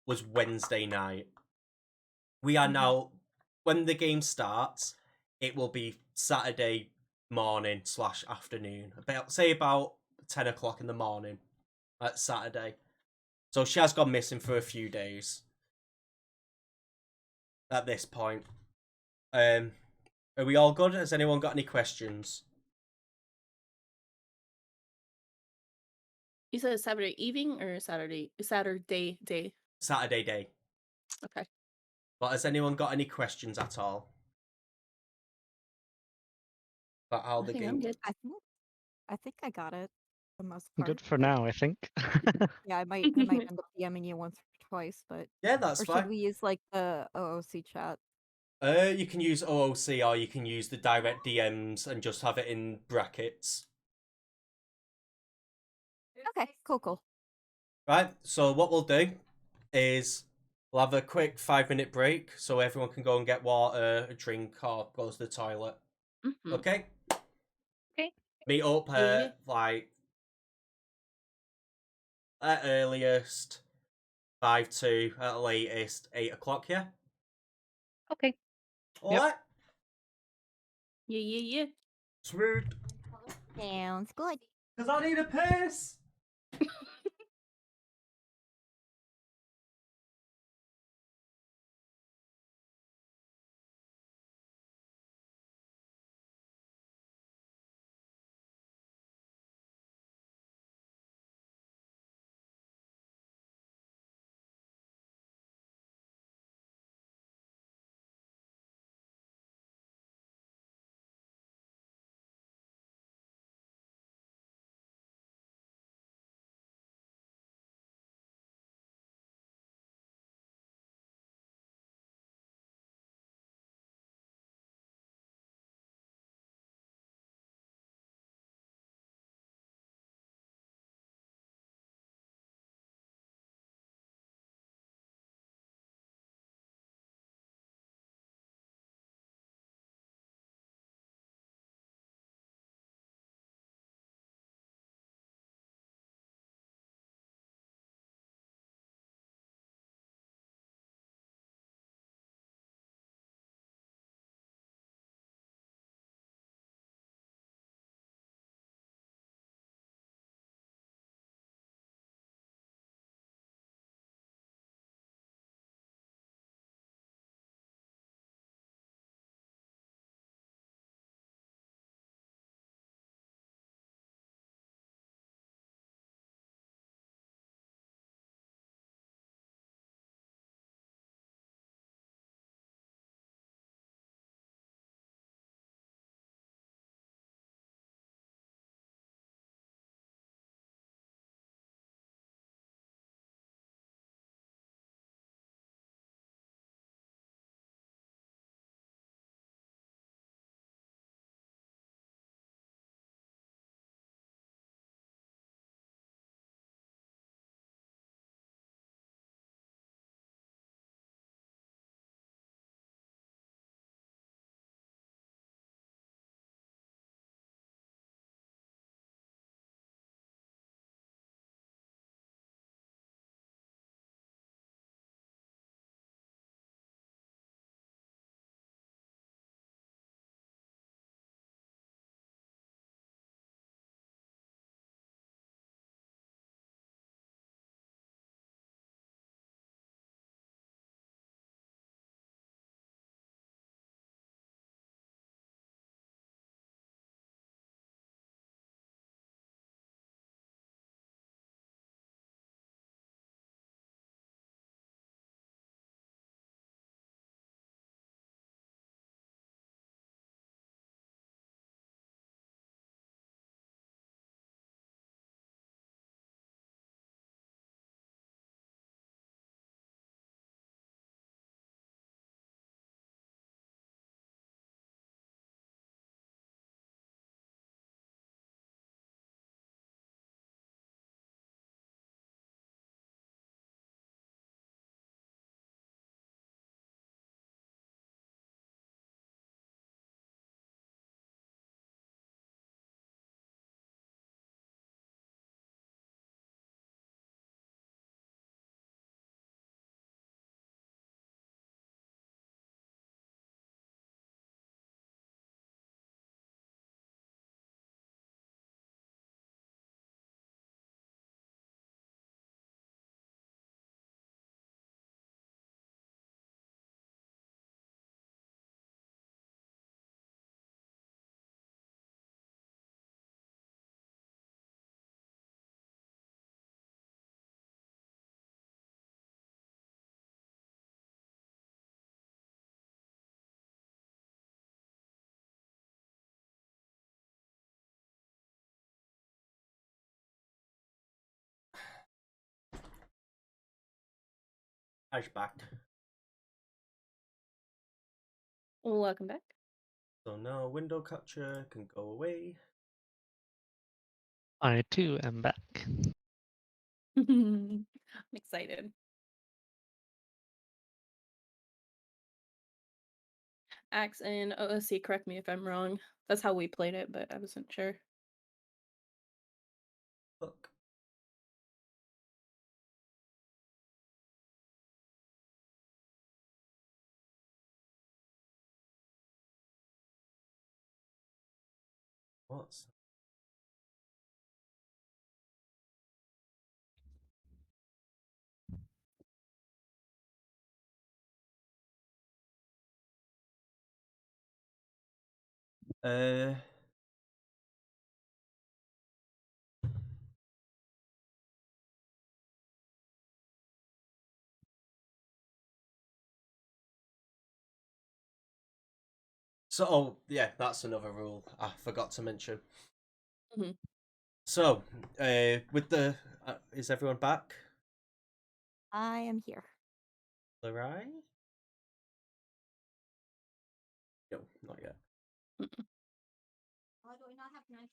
was Wednesday night. We are now, when the game starts, it will be Saturday morning / afternoon. About 10 o'clock in the morning at Saturday. So she has gone missing for a few days at this point. Are we all good? Has anyone got any questions? You said Saturday evening or Saturday day? Saturday day. Okay. But has anyone got any questions at all? About how the I think game... I'm good. I think I got it for the most part. Good for now, I think. Yeah, I might end up DMing you once or twice, but Yeah, that's or fine. should we use like the OOC chat? You can use OOC, or you can use the direct DMs and just have it in brackets. Okay, cool. Right, so what we'll do is we'll have a quick 5-minute break so everyone can go and get water, a drink, or go to the toilet. Mm-hmm. Okay? Okay. Meet up Yeah. like at earliest 5 to at latest 8 o'clock, yeah? Okay. Alright? Yeah. Sweet. Sounds good. Because I need a piss! Ash back. Welcome back. So now window capture can go away. I too am back. I'm excited. Axe and OOC, correct me if I'm wrong. That's how we played it, but I wasn't sure. Look. What's So, oh, yeah, that's another rule I forgot to mention. Mhm. So, with the... is everyone back? I am here. Larai? No, not yet. Why do I not have knife?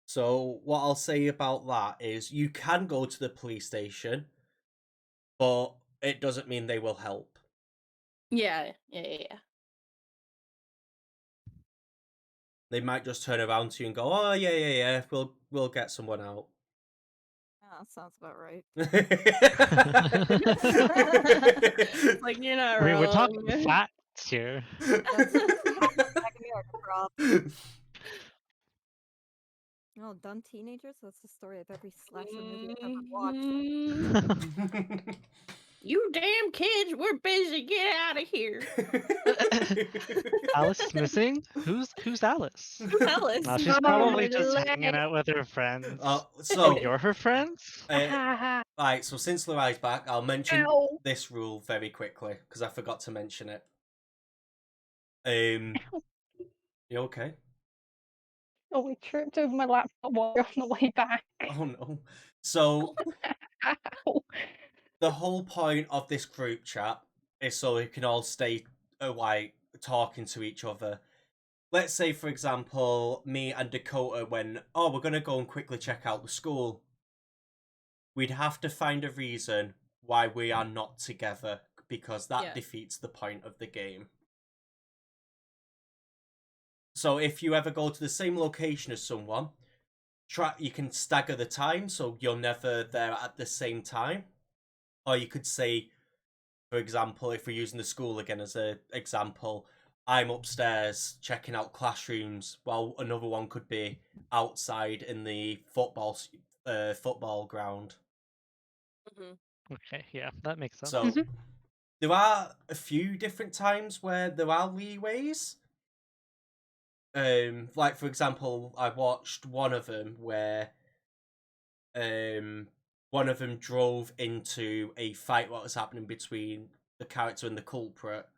So, what I'll say about that is you can go to the police station, but it doesn't mean they will help. Yeah. They might just turn around to you and go, "Oh yeah, we'll get someone out." Oh, sounds about right. Like, you're not We're wrong. talking facts here. That's Black America prop. Oh, dumb teenagers? That's the story of every slasher movie I've ever watched. Mhm. You damn kids, we're busy. Get out of here. Alice is missing? Who's Alice? Who's Alice? She's Oh, probably my just leg. hanging out with her friends. Oh, So, you're her friends? right, so since Larai's back, I'll mention Ow. this rule very quickly because I forgot to mention it. You okay? Oh, we tripped over my laptop while we're on the way back. Oh no. So Ow. the whole point of this group chat is so we can all stay like talking to each other. Let's say, for example, me and Dakota when we're gonna go and quickly check out the school. We'd have to find a reason why we are not together because that defeats the point of the game. So if you ever go to the same location as someone, you can stagger the time so you're never there at the same time. Or you could say, for example, if we're using the school again as an example, I'm upstairs checking out classrooms while another one could be outside in the football ground. Okay, yeah, that makes sense. So there are a few different times where there are leeways. Like for example, I watched one of them where one of them drove into a fight what was happening between the character and the culprit,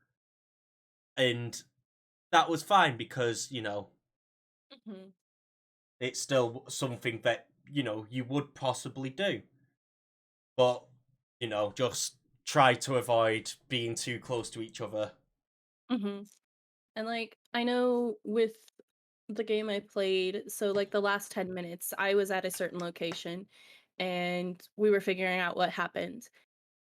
and that was fine because it's still something that you would possibly do, but just try to avoid being too close to each other. And like, I know with the game I played, so like the last 10 minutes, I was at a certain location and we were figuring out what happened.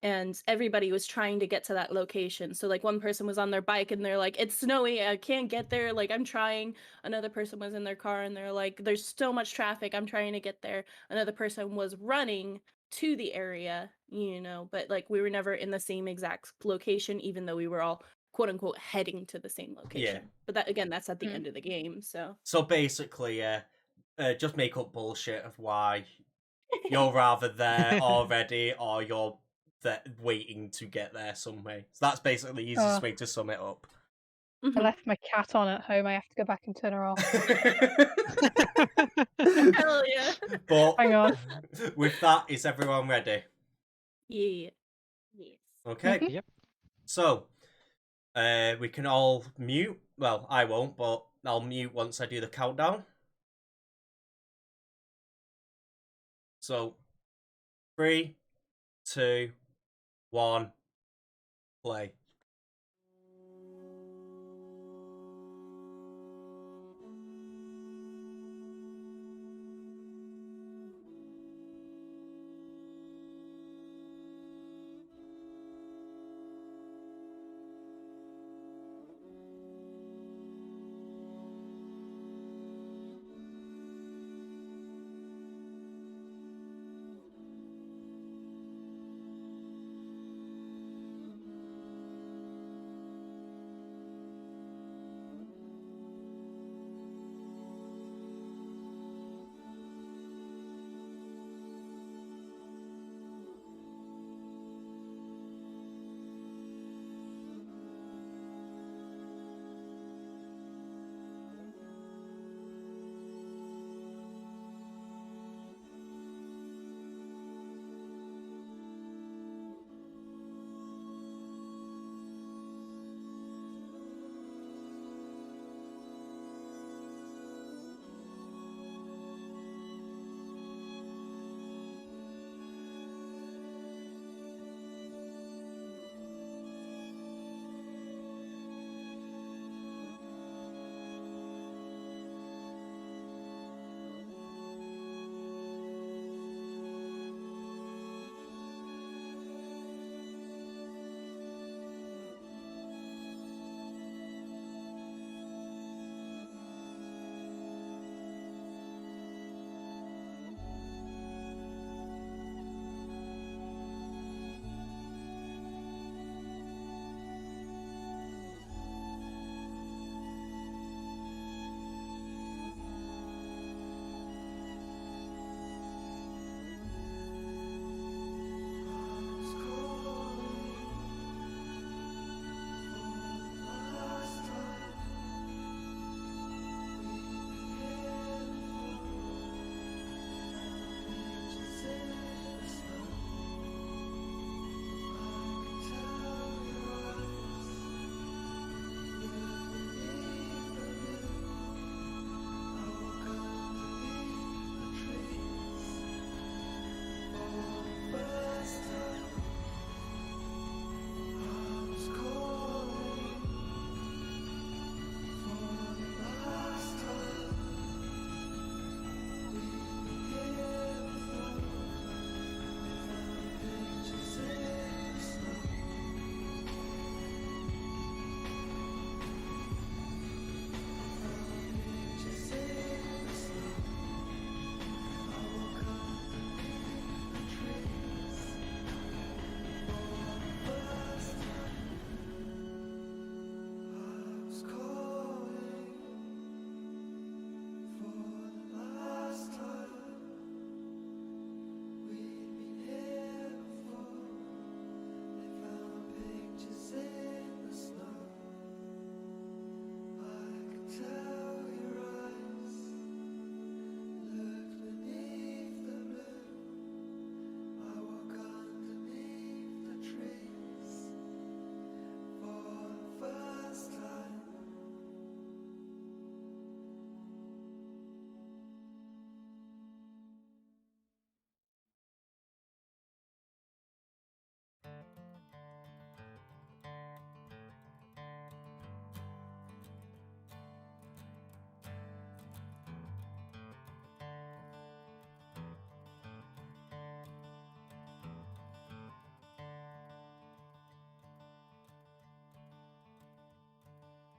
And everybody was trying to get to that location. So like one person was on their bike and they're like, it's snowy, I can't get there. Like I'm trying. Another person was in their car and they're like, there's so much traffic, I'm trying to get there. Another person was running to the area, but like we were never in the same exact location, even though we were all quote unquote heading to the same location. Yeah. But that again, that's at the end of the game. So Basically, just make up bullshit of why you're rather there already, or you're waiting to get there some way. So that's basically the easiest way to sum it up. I left my cat on at home. I have to go back and turn her off. Hell yeah. But Hang on. with that, is everyone ready? Yeah. Yes. Okay. Mhm. Yep. So, we can all mute. Well, I won't, but I'll mute once I do the countdown. So, 3, 2, 1, play.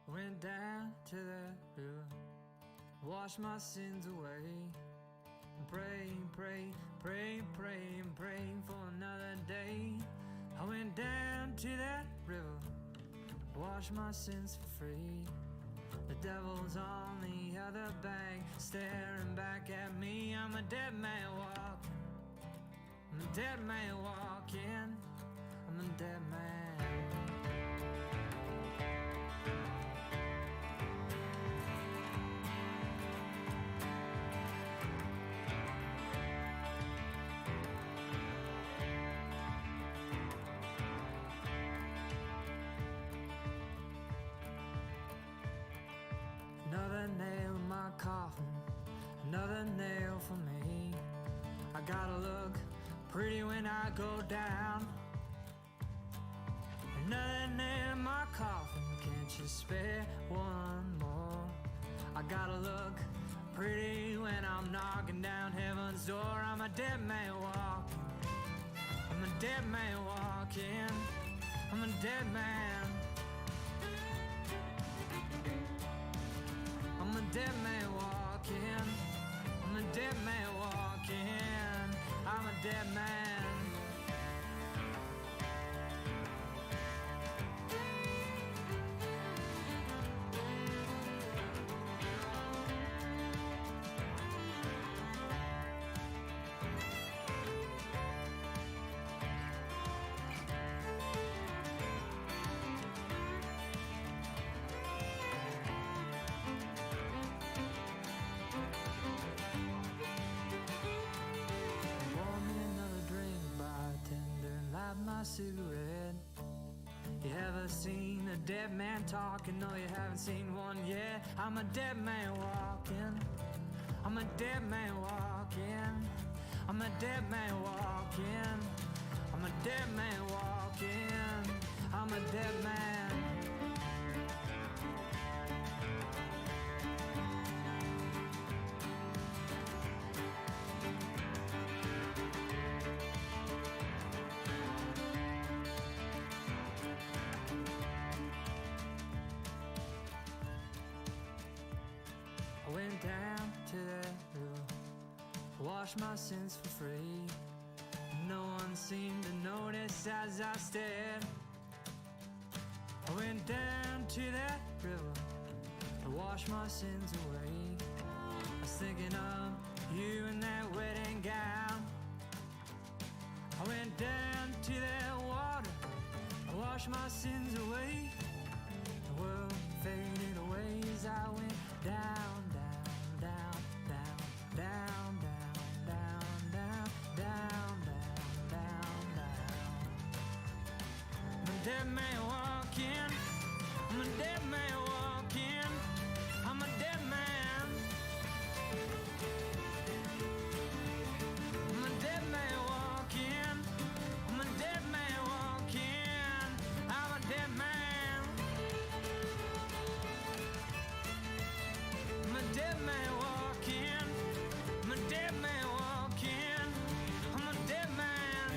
Went down to the river, washed my sins away, praying, praying, praying, praying, praying for another day. I went down to that river, washed my sins for free. The devil's on the other bank, staring back at me. I'm a dead man walking, I'm a dead man walking. I'm a dead man. Another nail in my coffin, another nail for me. I gotta look pretty when I go down. Another nail in my coffin, can't you spare one more? I gotta look pretty when I'm knocking down heaven's door. I'm a dead man walking, I'm a dead man walking, I'm a dead man. I'm a dead man walking, I'm a dead man walking, I'm a dead man. Pour me another drink, bartender, and light my cigarette. You ever seen a dead man talking? No, you haven't seen one yet. I'm a dead man walking, I'm a dead man walking, I'm a dead man walking, I'm a dead man walking, I'm a dead man. I went down to that river, washed my sins for free. No one seemed to notice as I stared. I went down to that river to wash my sins away. I was thinking of you in that wedding gown. I went down to that water, I washed my sins away. The world faded away as I went down, down, down, down, down, down, down, down, down, down, down, down. I'm a dead man walking, I'm a dead man walking, I'm a dead man. I'm a dead man walking, I'm a dead man walking, I'm a dead man. I'm a dead man walking, I'm a dead man walking, I'm a dead man.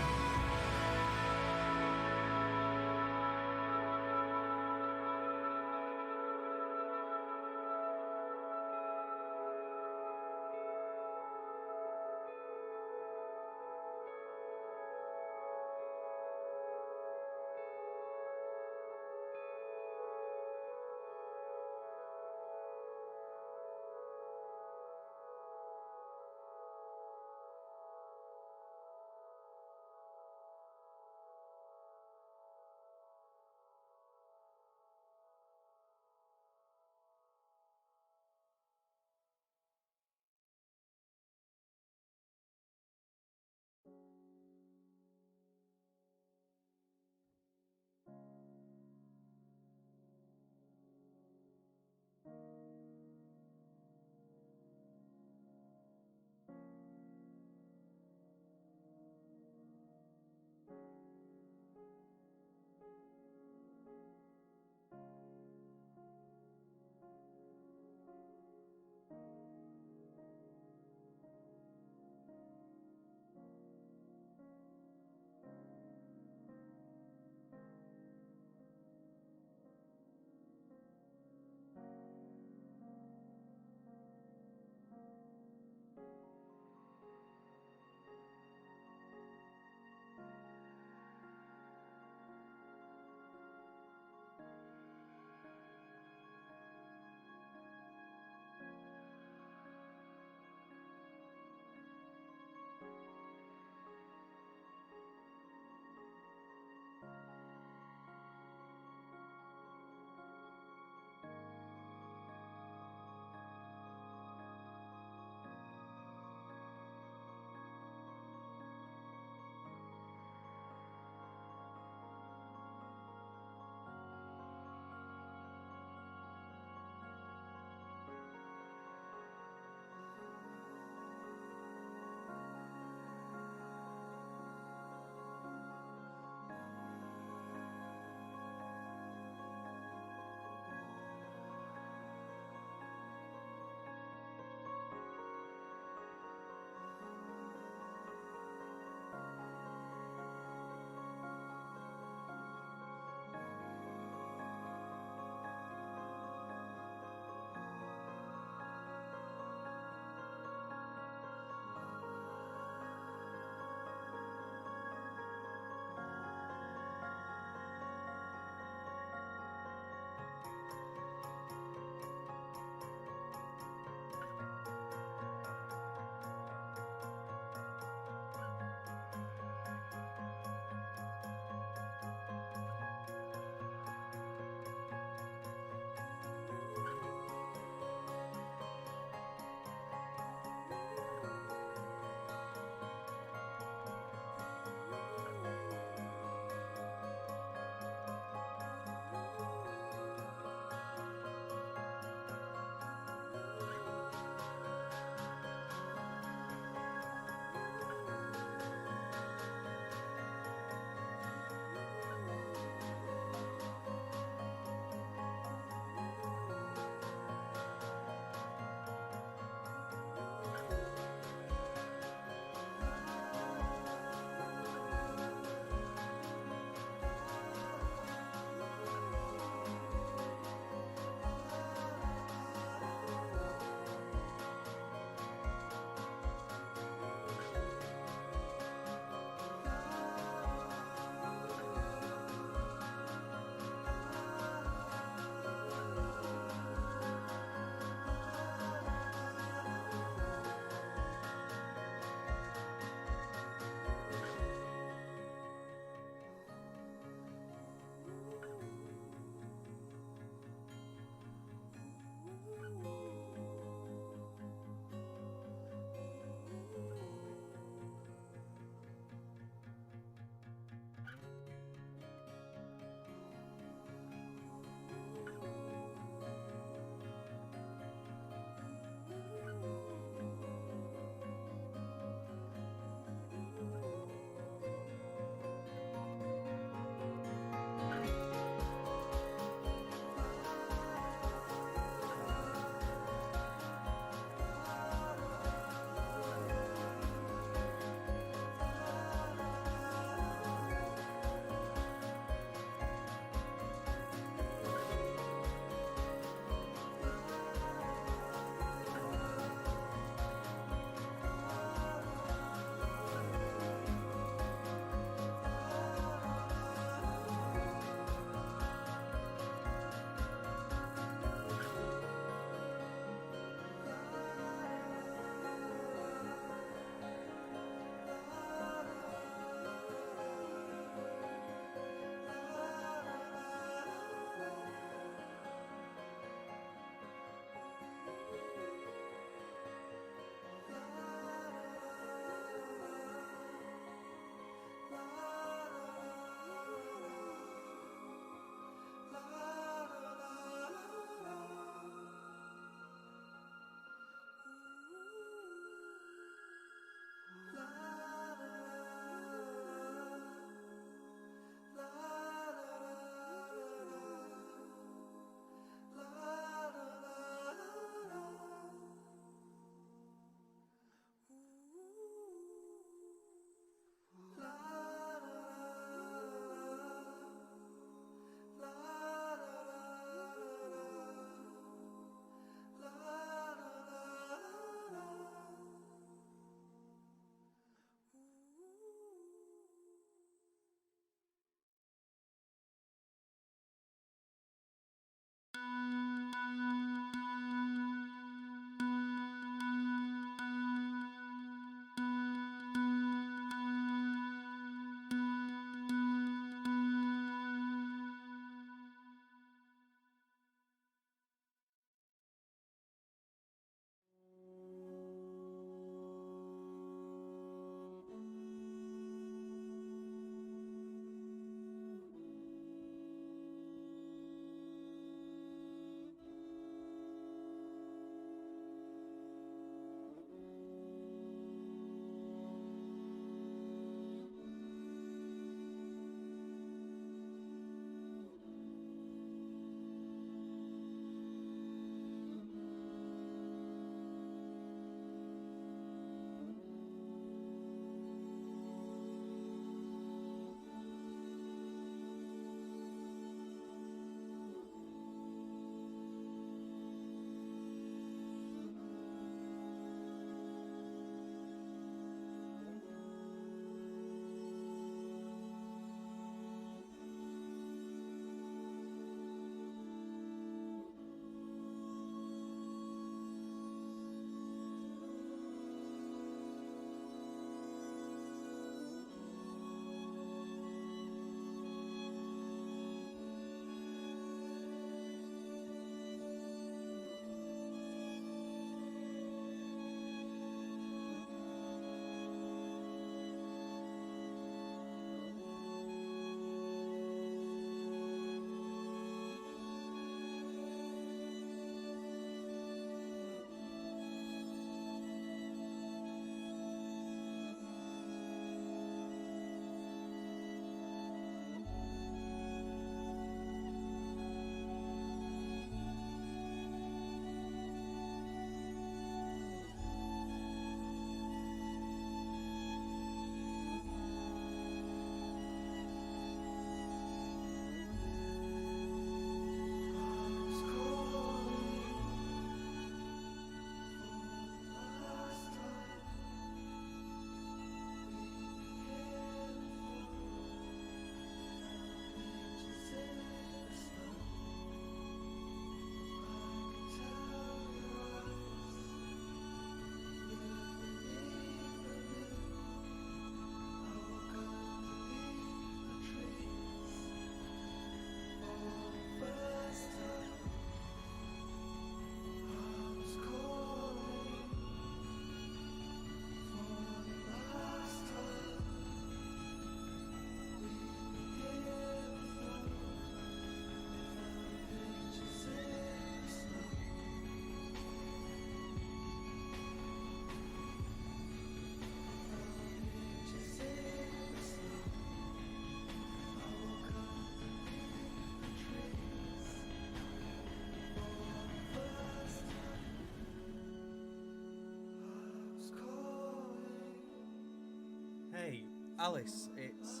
Alice, it's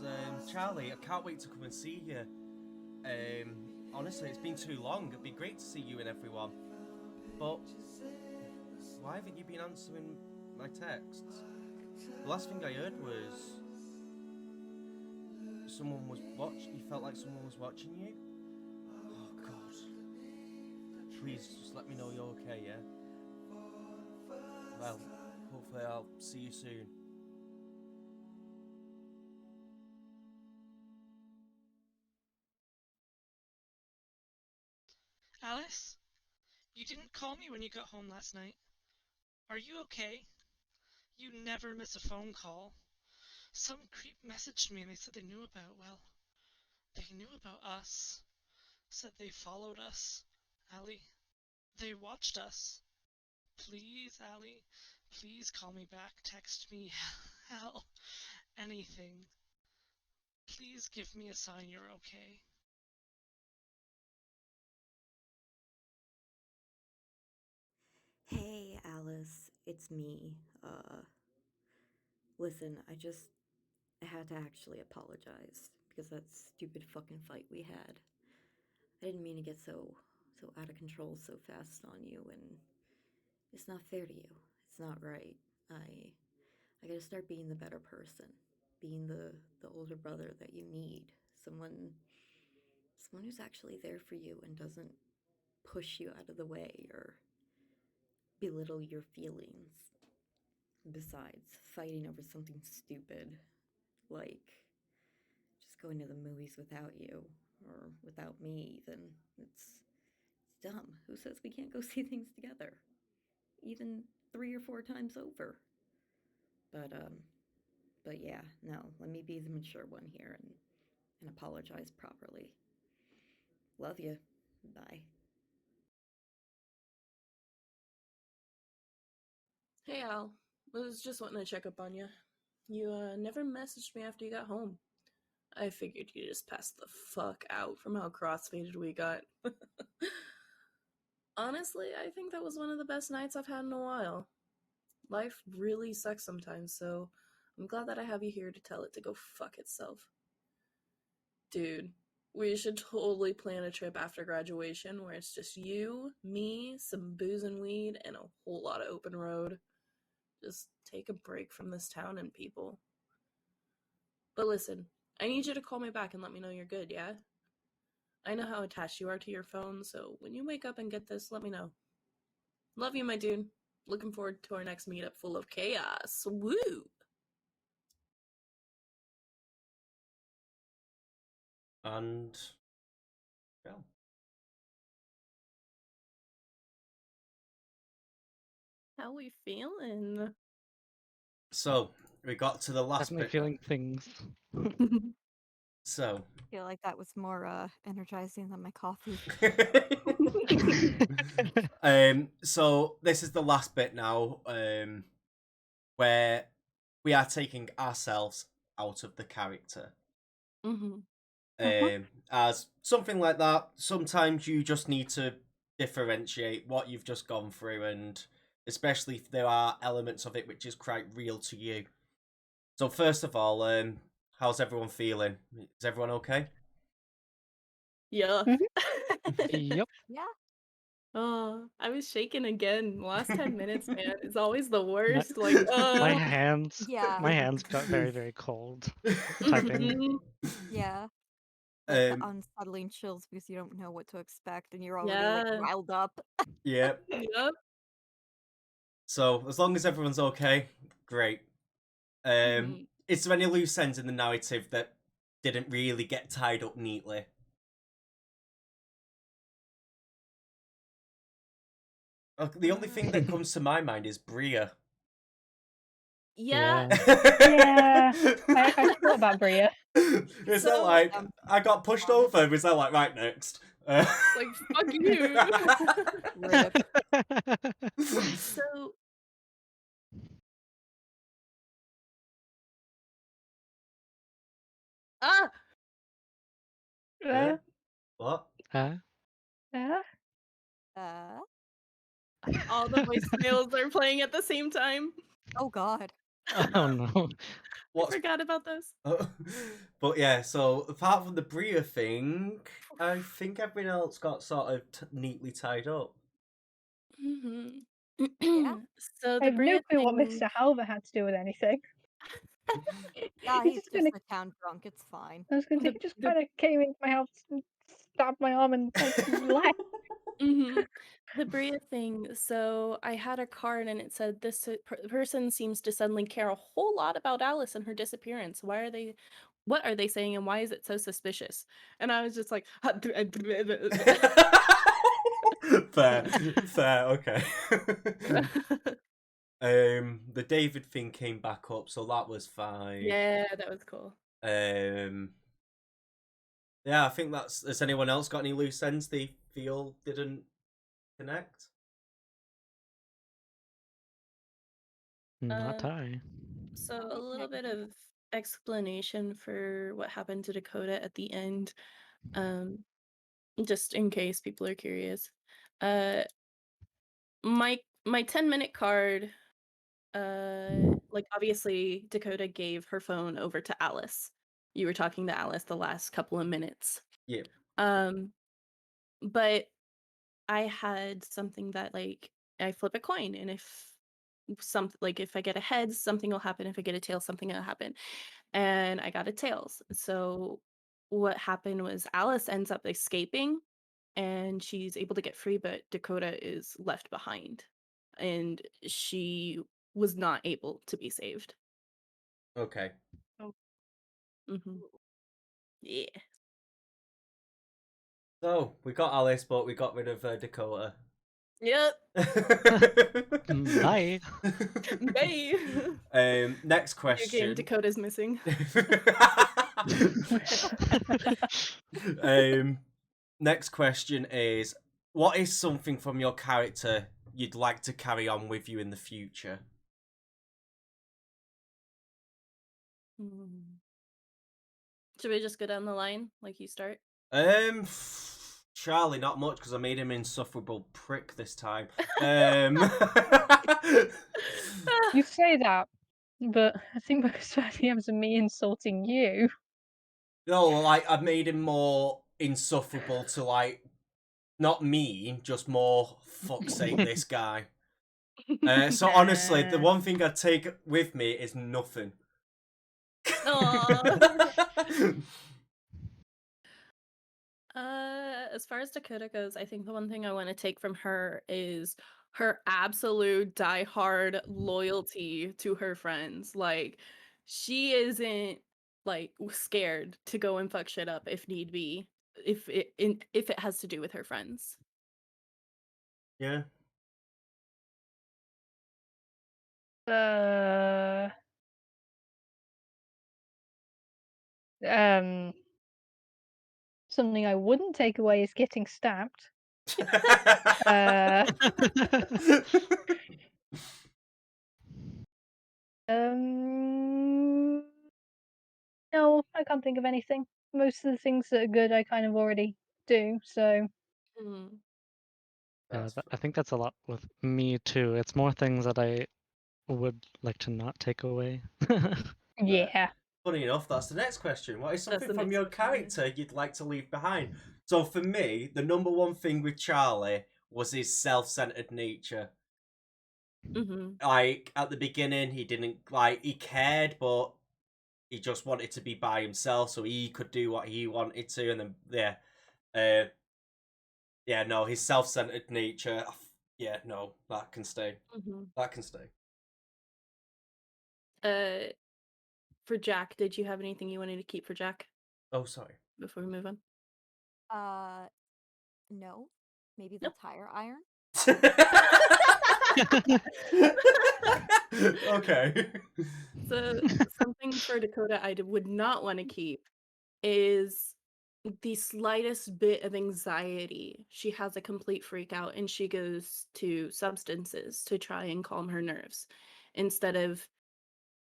Charlie. I can't wait to come and see you. Honestly, it's been too long. It'd be great to see you and everyone. But why haven't you been answering my texts? The last thing I heard was someone was watching. You felt like someone was watching you. Oh God! Please just let me know you're okay. Yeah. Well, hopefully I'll see you soon. Alice? You didn't call me when you got home last night. Are you okay? You never miss a phone call. Some creep messaged me and they said they knew about us. Said they followed us. Allie, they watched us. Please, Allie, please call me back, text me, hell, anything. Please give me a sign you're okay. Hey, Alice, it's me. Listen, I had to actually apologize because that stupid fucking fight we had. I didn't mean to get so out of control so fast on you, and it's not fair to you. It's not right. I gotta start being the better person, being the older brother that you need. Someone who's actually there for you and doesn't push you out of the way or belittle your feelings. Besides, fighting over something stupid, like just going to the movies without you, or without me even, it's dumb. Who says we can't go see things together? Even 3 or 4 times over. But yeah, no, let me be the mature one here and apologize properly. Love you. Bye. Hey Al, was just wanting to check up on you. You never messaged me after you got home. I figured you just passed the fuck out from how crossfaded we got. Honestly, I think that was one of the best nights I've had in a while. Life really sucks sometimes, so I'm glad that I have you here to tell it to go fuck itself. Dude, we should totally plan a trip after graduation where it's just you, me, some booze and weed, and a whole lot of open road. Just take a break from this town and people. But listen, I need you to call me back and let me know you're good, yeah? I know how attached you are to your phone, so when you wake up and get this, let me know. Love you, my dude. Looking forward to our next meetup full of chaos. Woo! And yeah. How we feeling? So we got to the last Definitely bit. feeling things. So I feel like that was more energizing than my coffee. so this is the last bit now, where we are taking ourselves out of the character. As something like that, sometimes you just need to differentiate what you've just gone through, and especially if there are elements of it which is quite real to you. So first of all, how's everyone feeling? Is everyone okay? Yeah. Yep. Yeah. Oh, I was shaking again. Last 10 minutes, man. It's always the worst. My Like, hands Yeah. my hands got very, very cold typing. Mhm. Yeah. The Um, unsettling chills because you don't know what to expect and you're already like Yeah. riled up. yeah. Yep. So as long as everyone's okay, great. Mhm. Is there any loose ends in the narrative that didn't really get tied up neatly? The only thing that comes to my mind is Bria. Yeah. Yeah, I thought about Bria. Is that So, like I got pushed over? Is that like right next? like, fuck you. Rip. So, ah, Uh, What? uh, Uh, all the voicemails are playing at the same time. oh god. Oh no. what's forgot about those. but yeah, so apart from the Bria thing, I think everything else got sort of neatly tied up. Yeah. So I the have no Bria clue what thing. Mr. Halver had to do with anything. Yeah, He's he's just just gonna. a town drunk. It's fine. I was gonna say The he just the kind of came into my house and stabbed my arm and like left. The Bria thing. So I had a card and it said this person seems to suddenly care a whole lot about Alice and her disappearance. What are they saying and why is it so suspicious? And I was just like, Fair, fair, okay. The David thing came back up, so that was fine. Yeah, that was cool. Yeah, I think that's. Has anyone else got any loose ends they feel didn't connect? Not I. So No, a we little bit connected. of explanation for what happened to Dakota at the end, just in case people are curious. Uh, my 10-minute card, like obviously Dakota gave her phone over to Alice. You were talking to Alice the last couple of minutes. Yeah. But I had something that like I flip a coin, and if if I get a heads, something will happen. If I get a tail, something will happen. And I got a tails. So what happened was Alice ends up escaping and she's able to get free, but Dakota is left behind. And she was not able to be saved. Okay. hmm Yeah. So we got Alice, but we got rid of Dakota. Yep. Bye. Bye. Next Video game question. Dakota's missing. Next question is: what is something from your character you'd like to carry on with you in the future? Should we just go down the line like you start? Charlie, not much because I made him an insufferable prick this time. You say that, but I think most of the DMs are me insulting you. No, like I've made him more insufferable to like not mean, just more fuck's sake this guy. So honestly, the Nah. one thing I'd take with me is nothing. Aw. As far as Dakota goes, I think the one thing I want to take from her is her absolute diehard loyalty to her friends. Like, she isn't like scared to go and fuck shit up if need be, if it has to do with her friends. Yeah. Something I wouldn't take away is getting stabbed. Uh, no, I can't think of anything. Most of the things that are good, I kind of already do. So Mm. Yeah, I think that's a lot with me too. It's more things that I would like to not take away. yeah. Funny enough, that's the next question. What is That's something the from next your question, yeah. character you'd like to leave behind? So for me, the number one thing with Charlie was his self-centered nature. Like at the beginning, he didn't he cared, but he just wanted to be by himself, so he could do what he wanted to, and then no, his self-centered nature. Yeah, no, that can stay. That can stay. For Jack, did you have anything you wanted to keep for Jack Oh, sorry. before we move on? No. Maybe the tire iron? Okay. So something for Dakota I would not want to keep is the slightest bit of anxiety. She has a complete freak out and she goes to substances to try and calm her nerves instead of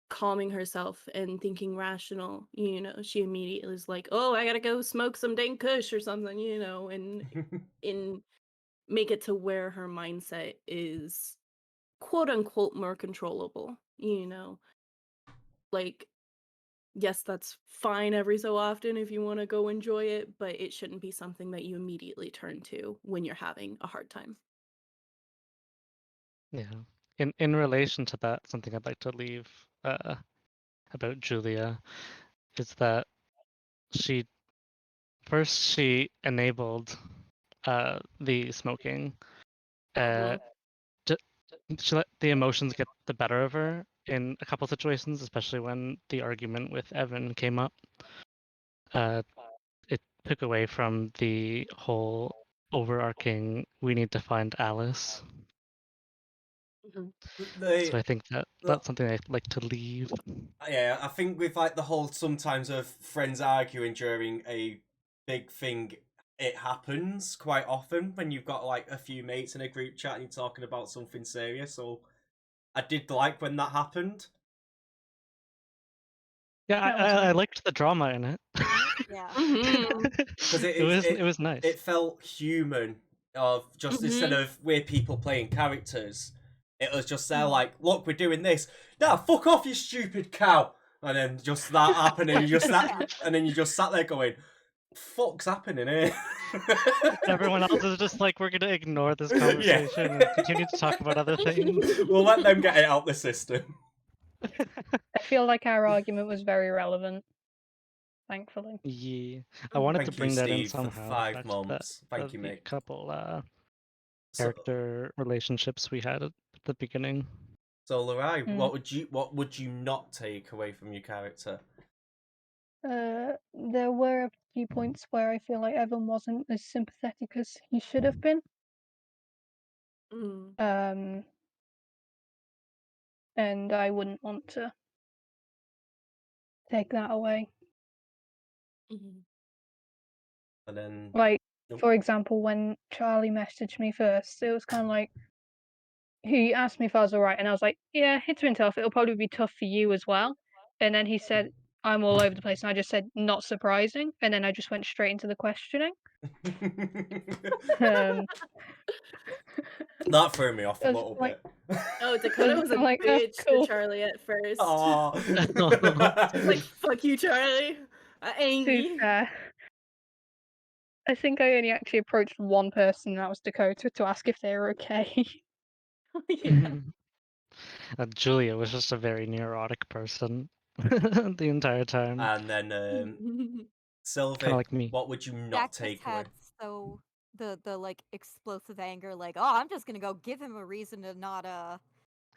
calming herself and thinking rational. She immediately is like, oh, I gotta go smoke some dang kush or something, and in make it to where her mindset is quote unquote more controllable, like yes, that's fine every so often if you want to go enjoy it, but it shouldn't be something that you immediately turn to when you're having a hard time. Yeah. In relation to that, something I'd like to leave about Julia is that she enabled the smoking. Mhm. Ju- she let the emotions get the better of her in a couple situations, especially when the argument with Evan came up. It took away from the whole overarching "we need to find Alice." Mhm. So I think that that's something I'd like to leave. Yeah, I think with like the whole sometimes of friends arguing during a big thing, it happens quite often when you've got like a few mates in a group chat and you're talking about something serious. So I did like when that happened. Yeah, That was I nice. liked the drama in it. Yeah. Mhm. Because it was nice. It felt human. Of just instead Mhm. of we're people playing characters, it was just there Mhm. like, look, we're doing this. Nah, fuck off, you stupid cow. And then just that happened, and you just sat there going, "Fuck's happening here?" Everyone else is just like, we're gonna ignore this Yeah. conversation and continue to talk about other things. We'll let them get it out the system. I feel like our argument was very relevant, thankfully. Yeah, I wanted to Thank you, bring that in Steve, for the somehow. The 5 fact that months. Thank you, the mate. couple So, character relationships we had at the beginning. so Larai, Mm. what would you not take away from your character? There were a few points where I feel like Evan wasn't as sympathetic as he should have been. Mm. And I wouldn't want to take that away. Mhm. And then, Like, nope. for example, when Charlie messaged me first, it was kind of like, he asked me if I was alright, and I was like, yeah, it's been tough. It'll probably be tough for you as well. And then he said, I'm all over the place. And I just said, not surprising. And then I just went straight into the questioning. Um, That threw me off a I was little like, bit. Oh, Dakota was a I'm like, oh, bitch to cool. Charlie at first. Aw. She's like, fuck you, Charlie. I To ain't be ye. fair, I think I only actually approached one person, and that was Dakota, to ask if they were okay. Yeah. Julia was just a very neurotic person the entire time, And then, kind of Sylvie, like me. what would you not Jack just take away? had so the like explosive anger, like, oh, I'm just gonna go give him a reason to not to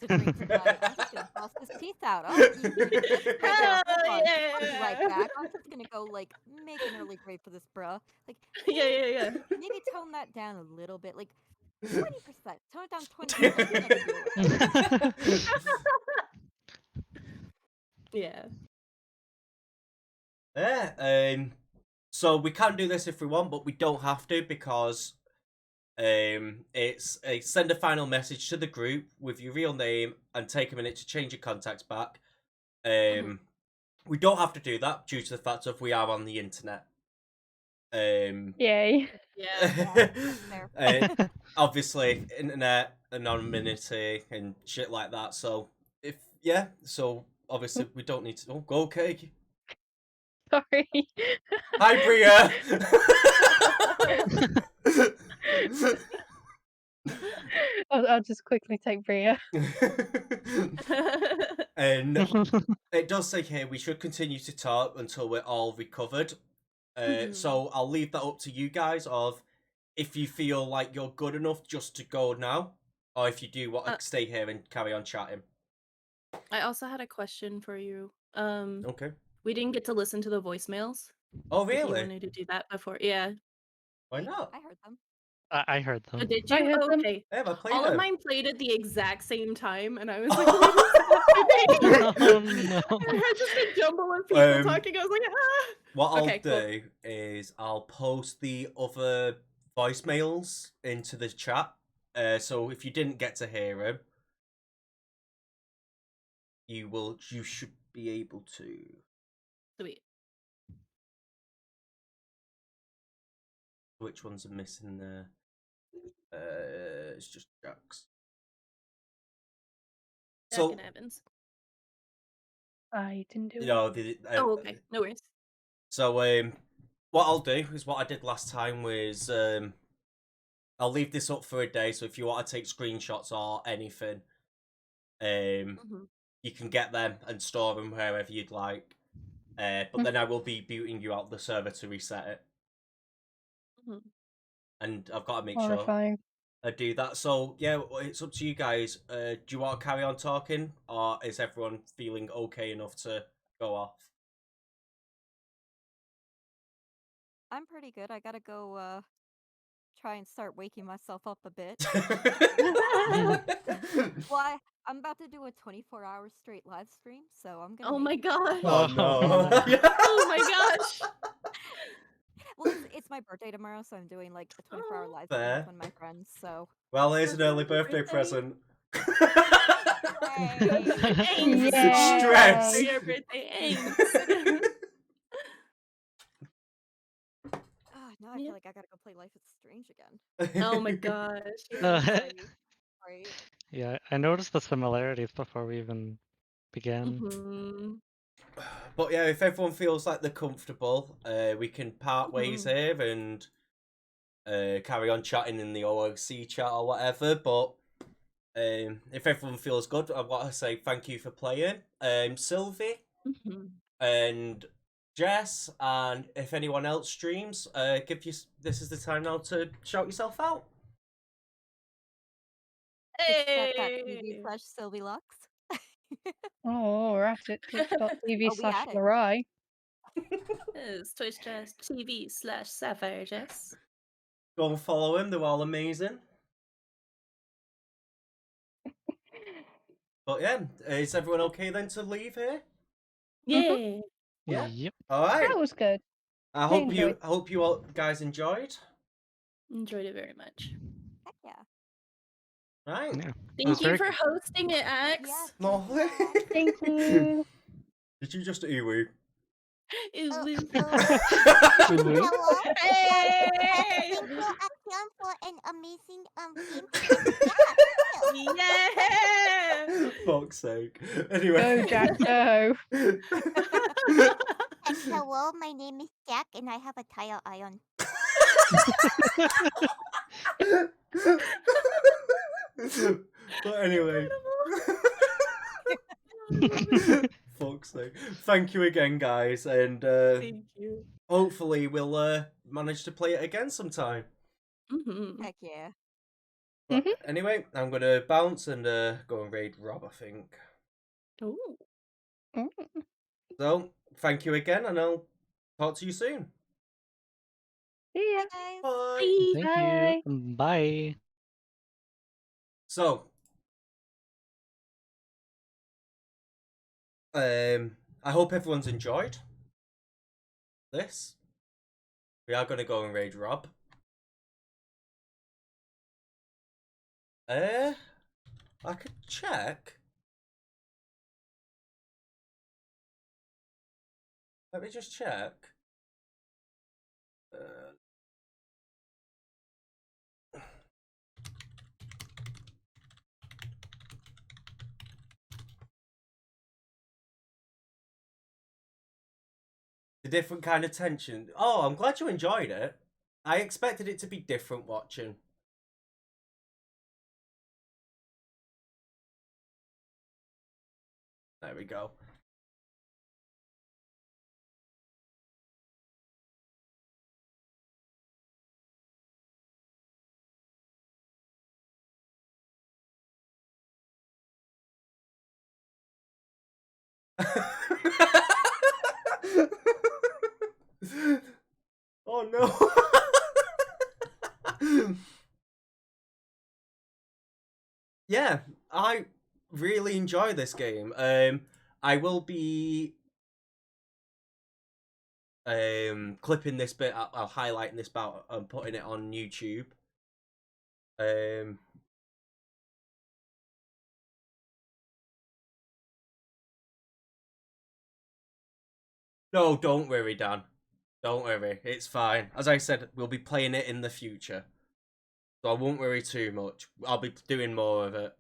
drink tonight. I'm just gonna bust his teeth out. Oh, you just right there. Hell Hold on. I'll be right yeah. back. I'm just gonna go like make an early grave for this bruh. Like Yeah, yeah, yeah. maybe tone that down a little bit. Like 20%. Tone it down 20%. You're gonna deal with it. Yeah. Yeah, so we can do this if we want, but we don't have to because it's a send a final message to the group with your real name and take a minute to change your contacts back. We don't have to do that due to the fact of we are on the internet. Yay. Yeah. That's fair. Obviously, internet anonymity and shit like that. So so obviously we don't need to. Oh, go okay. Sorry. Hi, Bria. I'll just quickly take Bria. And it does say here we should continue to talk until we're all recovered. So I'll leave that up to you guys of if you feel like you're good enough just to go now, or if you do want to stay here and carry on chatting. I also had a question for you. Okay. We didn't get to listen to the voicemails. Oh, If you really? wanted to do that before, yeah. Why not? I heard them. I heard Oh, them. did I you? heard Oh, them. okay. Yeah, I played All of them. mine played at the exact same time, and I was like, wait a second. Oh no. I had just a jumble of people talking. I was like, ah. What I'll Okay, cool. do is I'll post the other voicemails into the chat. So if you didn't get to hear them, you should be able to. Sweet. Which ones are missing there? It's just Jack's. Jack and Evans. I didn't do You it. know, Oh, okay. No worries. so what I'll do is what I did last time was I'll leave this up for a day. So if you want to take screenshots or anything, Mhm. you can get them and store them wherever you'd like. But then I will be booting you out the server to reset it, Mhm. and I've got to make sure Horrifying. I do that. So yeah, it's up to you guys. Do you want to carry on talking, or is everyone feeling okay enough to go off? I'm pretty good. I gotta go try and start waking myself up a bit. Well, I'm about to do a 24-hour straight live stream, so I'm gonna Oh my make it gosh. Oh no! Oh my gosh. Well, it's my birthday tomorrow, so I'm doing like a 24-hour Oh, live stream Fair. with one of my friends. So Well, here's an early Happy birthday birthday. present. Yay! Thanks. Yay. Stress. For your birthday, thanks. Oh, now I Yeah. feel like I gotta go play Life is Strange again. Oh my gosh. Right? Yeah, I noticed the similarities before we even began. Mhm. But yeah, if everyone feels like they're comfortable, we can part ways Mhm. here and carry on chatting in the OOC chat or whatever. But if everyone feels good, I want to say thank you for playing, Sylvie Mhm. and Jess, and if anyone else streams, this is the time now to shout yourself out. It's Hey. twitch.tv/SylvieLux. Oh, we're at it. Oh, we at it. Twitch.tv/Larai. It's twitch.tv/SapphireJess. Go and follow him; they're all amazing. But yeah, is everyone okay then to leave here? Yay. Yeah. Yep. All right. That was good. I enjoyed. hope you all guys enjoyed. Enjoyed it very much. Heck yeah. Right. Yeah. Thank you very for good. hosting it, Axe. Yes. No. Thank you. Did you just eewee? Is this... Ooh. Hello. Hey! Thank you, Action, for an amazing game. Yeah! Fuck's sake. Anyway. Go, Jack, go. And hello, my name is Jack, and I have a tire iron. But anyway. Fuck's sake. Thank you again, guys, and Thank you. hopefully we'll manage to play it again sometime. Mm-hmm. Heck yeah. But anyway, I'm gonna bounce and go and raid Rob, I think. Ooh. So, thank you again, and I'll talk to you soon. See ya. Bye, guys. Bye. Thank Bye. you. Bye. So, I hope everyone's enjoyed this. We are gonna go and raid Rob. I could check. Let me just check. The different kind of tension. Oh, I'm glad you enjoyed it. I expected it to be different watching. There we go. Oh no. Yeah, I really enjoy this game. I will be clipping this bit. I'll highlighting this bit and putting it on YouTube. No, don't worry, Dan. Don't worry, it's fine. As I said, we'll be playing it in the future, so I won't worry too much. I'll be doing more of it.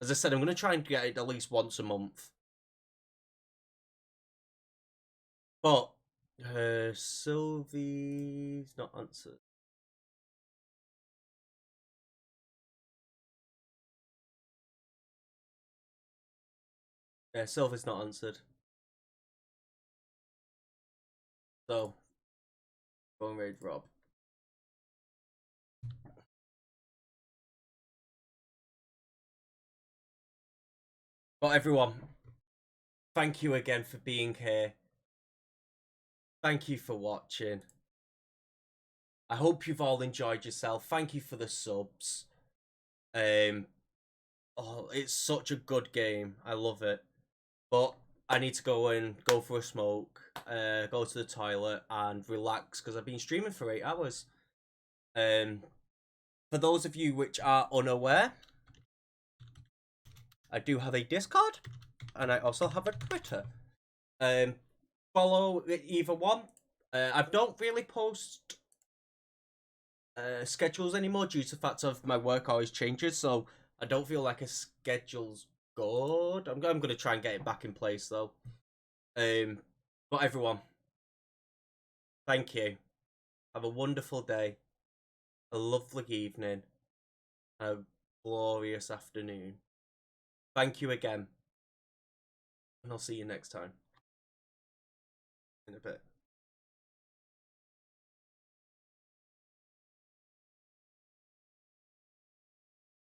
As I said, I'm going to try and get it at least once a month. But Sylvie's not answered. Yeah, Sylvie's not answered. So, go and raid Rob. But everyone, thank you again for being here. Thank you for watching. I hope you've all enjoyed yourself. Thank you for the subs. Oh, it's such a good game. I love it. But I need to go for a smoke, go to the toilet and relax because I've been streaming for 8 hours. For those of you which are unaware, I do have a Discord and I also have a Twitter. Follow either one. I don't really post schedules anymore due to the fact of my work always changes, so I don't feel like a schedule's good. I'm gonna try and get it back in place though. But everyone, thank you. Have a wonderful day, a lovely evening, a glorious afternoon. Thank you again, and I'll see you next time in a bit.